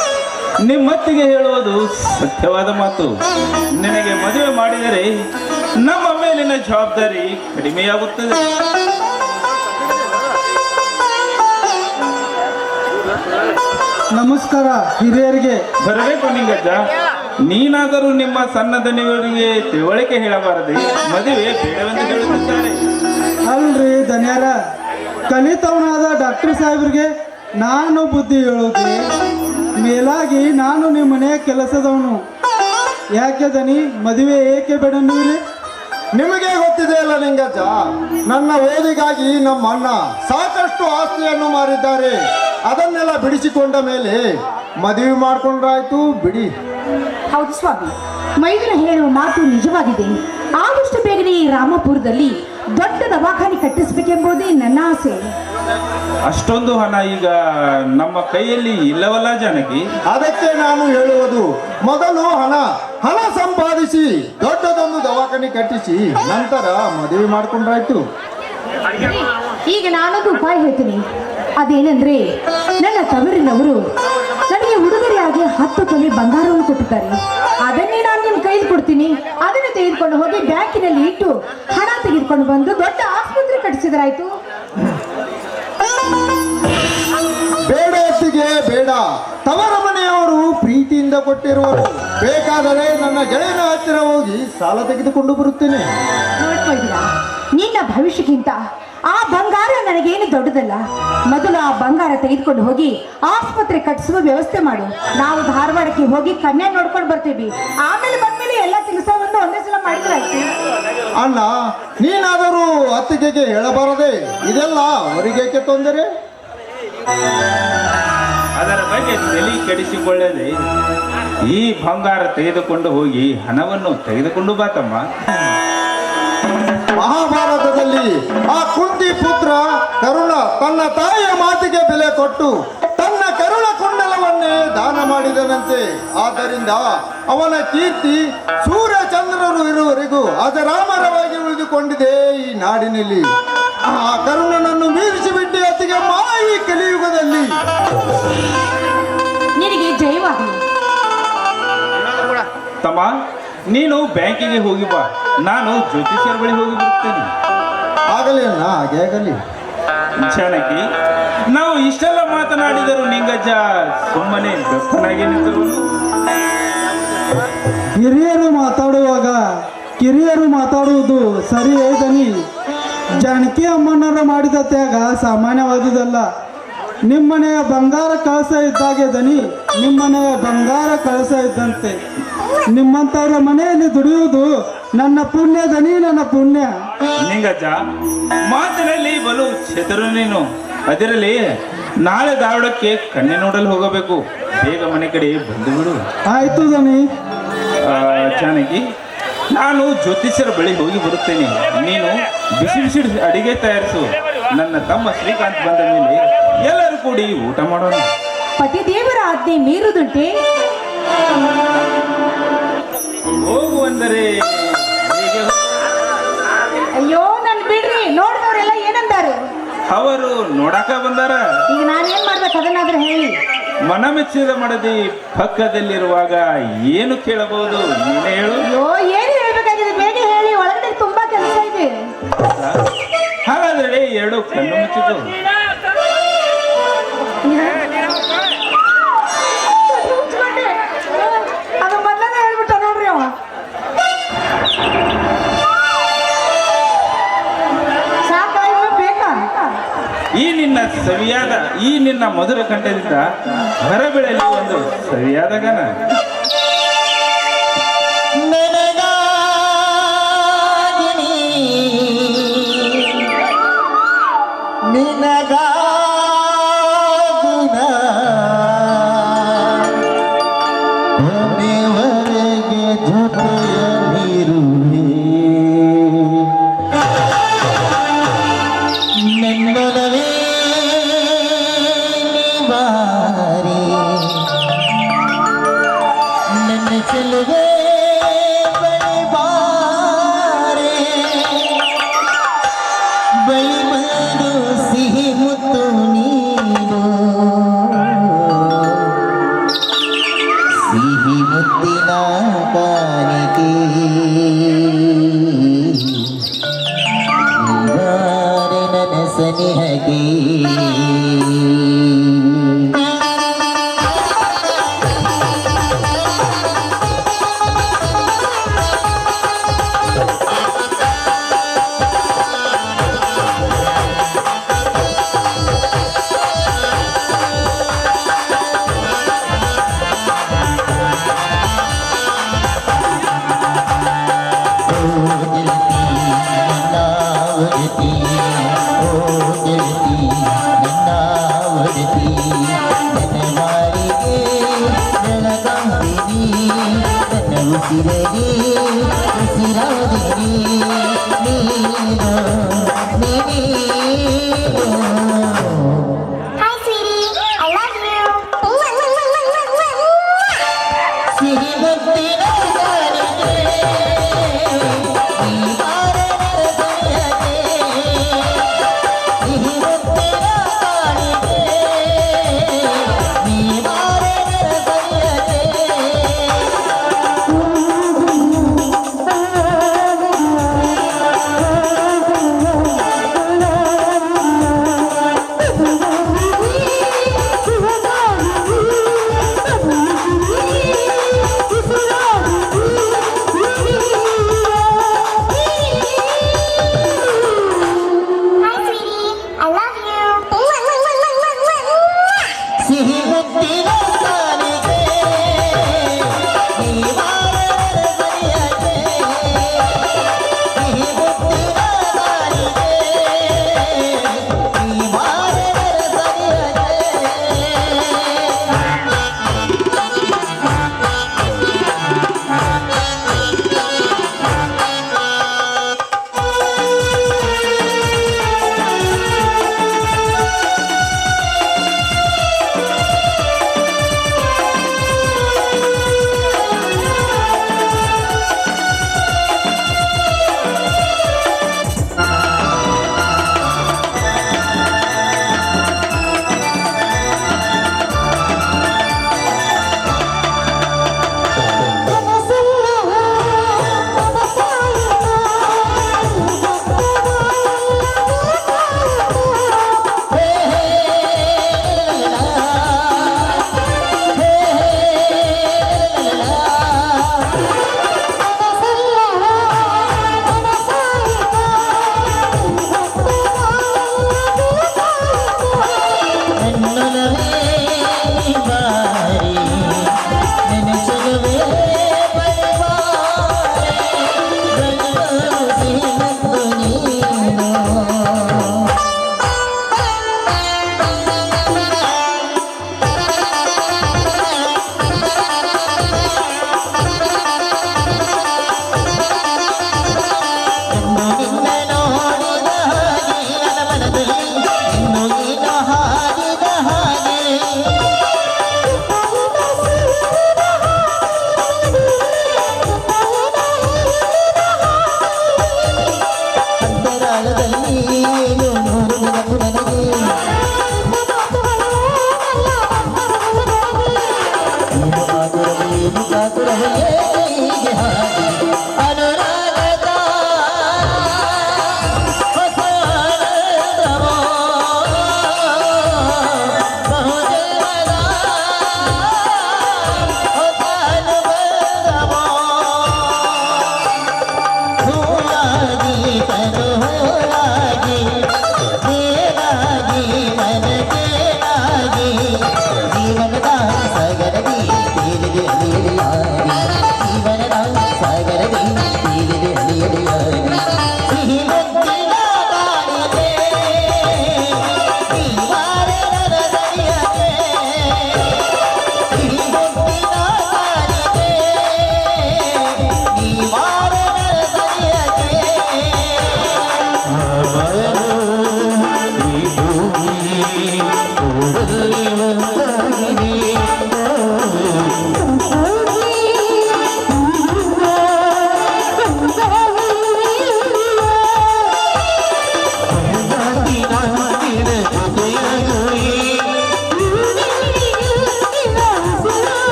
ನಿಮ್ಮತ್ತಿಗೆ ಹೇಳುವುದು ಸತ್ಯವಾದ ಮಾತು. ನಿನಗೆ ಮದುವೆ ಮಾಡಿದರೆ ನಮ್ಮ ಮೇಲಿನ ಜವಾಬ್ದಾರಿ ಕಡಿಮೆಯಾಗುತ್ತದೆ. ನಮಸ್ಕಾರ ಹಿರಿಯರಿಗೆ. ಬರಬೇಕು ನಿಂಗಜ್ಜ. ನೀನಾದರೂ ನಿಮ್ಮ ಸಣ್ಣ ದನಿಯವರಿಗೆ ತಿಳುವಳಿಕೆ ಹೇಳಬಾರದೆ? ಮದುವೆ ಬೇಡವೆಂದು ಹೇಳುತ್ತಿದ್ದಾರೆ. ಅಲ್ರಿ ಧನ್ಯಾರ, ಕಲಿತವನಾದ ಡಾಕ್ಟರ್ ಸಾಹೇಬ್ರಿಗೆ ನಾನು ಬುದ್ಧಿ ಹೇಳೋದು, ಮೇಲಾಗಿ ನಾನು ನಿಮ್ಮ ಮನೆಯ ಕೆಲಸದವನು. ಯಾಕೆ ದನಿ ಮದುವೆ ಏಕೆ ಬೇಡ ನೀವ್ರಿ? ನಿಮಗೆ ಗೊತ್ತಿದೆ ಅಲ್ಲ ನಿಂಗಜ್ಜ, ನನ್ನ ಓದಿಗಾಗಿ ನಮ್ಮ ಅಣ್ಣ ಸಾಕಷ್ಟು ಆಸ್ತಿಯನ್ನು ಮಾರಿದ್ದಾರೆ. ಅದನ್ನೆಲ್ಲ ಬಿಡಿಸಿಕೊಂಡ ಮೇಲೆ ಮದುವೆ ಮಾಡ್ಕೊಂಡ್ರಾಯ್ತು ಬಿಡಿ. ಹೌದು ಸ್ವಾಮಿ, ಮೈದನ ಹೇಳುವ ಮಾತು ನಿಜವಾಗಿದೆ. ಆದಷ್ಟು ಬೇಗನೆ ಈ ರಾಮಪುರದಲ್ಲಿ ದೊಡ್ಡ ದವಾಖಾನೆ ಕಟ್ಟಿಸಬೇಕೆಂಬುದೇ ನನ್ನ ಆಸೆ. ಅಷ್ಟೊಂದು ಹಣ ಈಗ ನಮ್ಮ ಕೈಯಲ್ಲಿ ಇಲ್ಲವಲ್ಲ ಜಾನಕಿ? ಅದಕ್ಕೆ ನಾನು ಹೇಳುವುದು, ಮೊದಲು ಹಣ ಸಂಪಾದಿಸಿ ದೊಡ್ಡದೊಂದು ದವಾಖಾನೆ ಕಟ್ಟಿಸಿ ನಂತರ ಮದುವೆ ಮಾಡ್ಕೊಂಡ್ರಾಯ್ತು. ಈಗ ನಾನೊಂದು ಉಪಾಯ ಹೇಳ್ತೀನಿ. ಅದೇನೆಂದ್ರೆ, ನನ್ನ ತವರಿನವರು ನನಗೆ ಉಡುಗೊರೆಯಾಗಿ 10 ತೊಲೆ ಬಂಗಾರವನ್ನು ಕೊಟ್ಟಿದ್ದಾರೆ. ಅದನ್ನೇ ನಾನು ನಿಮ್ಮ ಕೈಲಿ ಕೊಡ್ತೀನಿ. ಅದನ್ನು ತೆಗೆದುಕೊಂಡು ಹೋಗಿ ಬ್ಯಾಂಕಿನಲ್ಲಿ ಇಟ್ಟು ಹಣ ತೆಗೆದುಕೊಂಡು ಬಂದು ದೊಡ್ಡ ಆಸ್ಪತ್ರೆ ಕಟ್ಟಿಸಿದ್ರಾಯ್ತು. ಬೇಡ ಅತ್ತಿಗೆ ಬೇಡ, ತವರ ಮನೆಯವರು ಪ್ರೀತಿಯಿಂದ ಕೊಟ್ಟಿರುವರು. ಬೇಕಾದರೆ ನನ್ನ ಗೆಳೆಯನ ಹತ್ತಿರ ಹೋಗಿ ಸಾಲ ತೆಗೆದುಕೊಂಡು ಬರುತ್ತೇನೆ. ನೋಡ್ತಾ ಇದ್ದೀರಾ, ನಿನ್ನ ಭವಿಷ್ಯಕ್ಕಿಂತ ಆ ಬಂಗಾರ ನನಗೇನು ದೊಡ್ಡದಲ್ಲ. ಮೊದಲು ಆ ಬಂಗಾರ ತೆಗೆದುಕೊಂಡು ಹೋಗಿ ಆಸ್ಪತ್ರೆ ಕಟ್ಟಿಸುವ ವ್ಯವಸ್ಥೆ ಮಾಡು. ನಾವು ಧಾರವಾಡಕ್ಕೆ ಹೋಗಿ ಕನ್ಯಾ ನೋಡ್ಕೊಂಡು ಬರ್ತೀವಿ. ಆಮೇಲೆ ಬಂದ್ಮೇಲೆ ಎಲ್ಲ ಕೆಲಸವನ್ನು ಒಂದೇ ಸಲ ಮಾಡಿದ್ರಾಯ್ತು. ಅಣ್ಣ, ನೀನಾದರೂ ಅತ್ತಿಗೆಗೆ ಹೇಳಬಾರದೆ? ಇದೆಲ್ಲ ಅವರಿಗೇಕೆ ತೊಂದರೆ? ಅದರ ಬಗ್ಗೆ ತಲೆ ಕೆಡಿಸಿಕೊಳ್ಳದೆ ಈ ಬಂಗಾರ ತೆಗೆದುಕೊಂಡು ಹೋಗಿ ಹಣವನ್ನು ತೆಗೆದುಕೊಂಡು ಬಾ ತಮ್ಮ. ಮಹಾಭಾರತದಲ್ಲಿ ಆ ಕುಂತಿ ಪುತ್ರ ಕರುಣ ತನ್ನ ತಾಯಿಯ ಮಾತಿಗೆ ಬೆಲೆ ಕೊಟ್ಟು ತನ್ನ ಕರುಣ ಕುಂಡಲವನ್ನೇ ದಾನ ಮಾಡಿದನಂತೆ. ಆದ್ದರಿಂದ ಅವನ ಕೀರ್ತಿ ಸೂರ್ಯ ಚಂದ್ರರು ಇರುವವರೆಗೂ ಅಜರಾಮರವಾಗಿ ಉಳಿದುಕೊಂಡಿದೆ ಈ ನಾಡಿನಲ್ಲಿ. ಆ ಕರುಣನನ್ನು ಮೀರಿಸಿಬಿಟ್ಟು ಅತಿಗೆ ಮಾಯಿ ಕಲಿಯುಗದಲ್ಲಿ. ನಿನಗೆ ಜಯವಾಗಲಿ. ತಮ್ಮ, ನೀನು ಬ್ಯಾಂಕಿಗೆ ಹೋಗಿ ಬಾ, ನಾನು ಜ್ಯೋತಿಷ್ಯರ ಬಳಿ ಹೋಗಿ ಬರುತ್ತೇನೆ. ಆಗಲಿ ಅಣ್ಣ, ಹಾಗೆ ಆಗಲಿ. ಜಾನಕಿ, ನಾವು ಇಷ್ಟೆಲ್ಲ ಮಾತನಾಡಿದರು ನಿಂಗಜ್ಜ ಸುಮ್ಮನೆ ಗಪ್ಪನಾಗಿ ನಿಂತರು. ಹಿರಿಯರು ಮಾತಾಡುವಾಗ ಕಿರಿಯರು ಮಾತಾಡುವುದು ಸರಿ ದನಿ. ಜಾನಕಿ ಅಮ್ಮನವರು ಮಾಡಿದ ತ್ಯಾಗ ಸಾಮಾನ್ಯವಾದುದಲ್ಲ. ನಿಮ್ಮನೆಯ ಬಂಗಾರ ಕಳಸ ಇದ್ದಾಗೆ ದನಿ, ನಿಮ್ಮನೆಯ ಬಂಗಾರ ಕಳಸ ಇದ್ದಂತೆ. ನಿಮ್ಮಂಥವ್ರ ಮನೆಯಲ್ಲಿ ದುಡಿಯುವುದು ನನ್ನ ಪುಣ್ಯ ದನಿ, ನನ್ನ ಪುಣ್ಯ. ನಿಂಗಜ್ಜ, ಮಾತಿನಲ್ಲಿ ಬಲು ಚತುರ ನೀನು. ಅದರಲ್ಲಿ ನಾಳೆ ಧಾರವಾಡಕ್ಕೆ ಕಣ್ಣೆ ನೋಡಲು ಹೋಗಬೇಕು. ಬೇಗ ಮನೆ ಕಡೆ ಬಂದು ಬಿಡು. ಆಯ್ತು ದನಿ. ಜಾನಕಿ, ನಾನು ಜ್ಯೋತಿಷ್ಯರ ಬಳಿ ಹೋಗಿ ಬರುತ್ತೇನೆ. ನೀನು ಬಿಸಿ ಬಿಸಿ ಅಡಿಗೆ ತಯಾರಿಸು. ನನ್ನ ತಮ್ಮ ಶ್ರೀಕಾಂತ್ ಬಂದ ಮೇಲೆ ಎಲ್ಲರೂ ಕೂಡಿ ಊಟ ಮಾಡೋಣ. ಪತಿದೇವರ ಆಜ್ಞೆ ಮೀರುದುಂಟೆ? ಹೋಗುವಂದರೆ ಹೇಗೆ? ಅಯ್ಯೋ ನನ್ ಬಿಡ್ರಿ, ನೋಡಿದವರೆಲ್ಲ ಏನಂದಾರು? ಅವರು ನೋಡಾಕ ಬಂದಾರ. ಈಗ ನಾನೇನ್ ಮಾಡ್ಬೇಕು ಅದನ್ನಾದ್ರೂ ಹೇಳಿ. ಮನಮೆಚ್ಚಿದ ಮಡದಿ ಪಕ್ಕದಲ್ಲಿರುವಾಗ ಏನು ಕೇಳಬಹುದು? ನೀನೇ ಹೇಳು. ಅಯ್ಯೋ ಏನು ಹೇಳ್ಬೇಕಾಗಿದೆ, ಬೇಗ ಹೇಳಿ. ಒಳಗಡೆ ತುಂಬಾ ಕೆಲಸ ಇದೆ. ಹಾಗಾದ್ರೆ ಎರಡು ಕಣ್ಣು ಮುಚ್ಚಿತು. ಮುಚ್ಕೊಂಡೆ. ಅದು ಮೊದಲನೇ ಹೇಳ್ಬಿಟ್ಟ ನೋಡ್ರಿ ಅವ. ಸಾಕಾಯ್ತು, ಬೇಕಾ? ಈ ನಿನ್ನ ಮಧುರ ಕಂಠದಿಂದ ಹೊರಬೀಳಲಿ ಒಂದು ಸವಿಯಾದ ಗಾನ.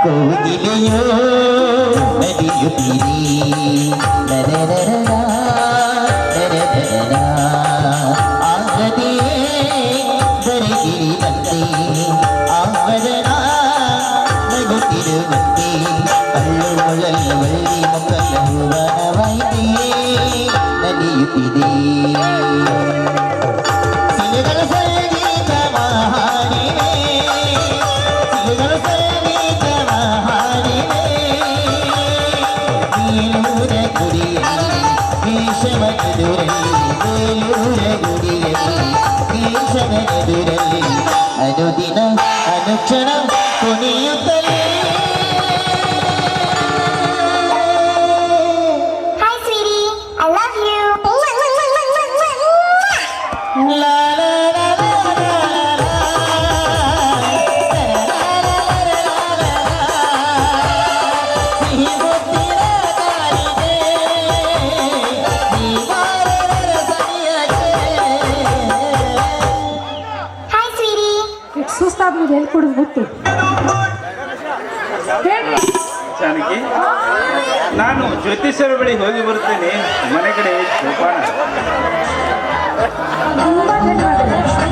ಕೋಗಿಲೆಯೋ ನದಿಯುತ್ತೀರಿ ನರನರನ ನರನರನ ಆಗದೆ ಬರೆದಿರುವಂತೆ ಆವರಣ ನಗುತ್ತಿರುವಂತೆ ಅಳ್ಳುವಳ್ಳಿ ಮಕ್ಕಳ ಹೂವನವಾಯಿತೆ ನಲಿಯುತ್ತಿದೆ ಸಿಲೆಗಳ ಸಂಗೀತ ಮಹಾಡಿವೆ ಸಿಲೆಗಳ ಸಂಗೀತ ಮಹಾಡಿವೆ ಬೇಲೂರ ಗುಡಿಯಲ್ಲಿ ಕೇಶವನೆದುರಲ್ಲಿ ಬೇಲೂರ ಗುಡಿಯಲ್ಲಿ ಕೇಶವನೆದುರಲ್ಲಿ ಅನುದಿನ ಅನುಕ್ಷಣ ಕುಣಿಯುತ್ತಲೇ Hi, sweetie. I love you. La la la la la la ಸಿಹಿ ಮುತ್ತಿನ ಕಾಲಿಗೆ ನೀವಾರರ ಸನಿಯಕ್ಕೆ Hi, sweetie. ಸುಸ್ತಾದ್ಮೇಲೆ ಎಲ್ಲಿ ಕೊಡೋದು ಗೊತ್ತು ಹೇಳ್ರಿ. ಜಾನಕಿ ನಾನು ಜ್ಯೋತಿಷ್ಯರ ಬಳಿ ಹೋಗಿ ಬರುತ್ತೇನೆ ಮನೆ ಕಡೆ ಜೋಪಾನ ತುಂಬಾ ಧನ್ಯವಾದಗಳು.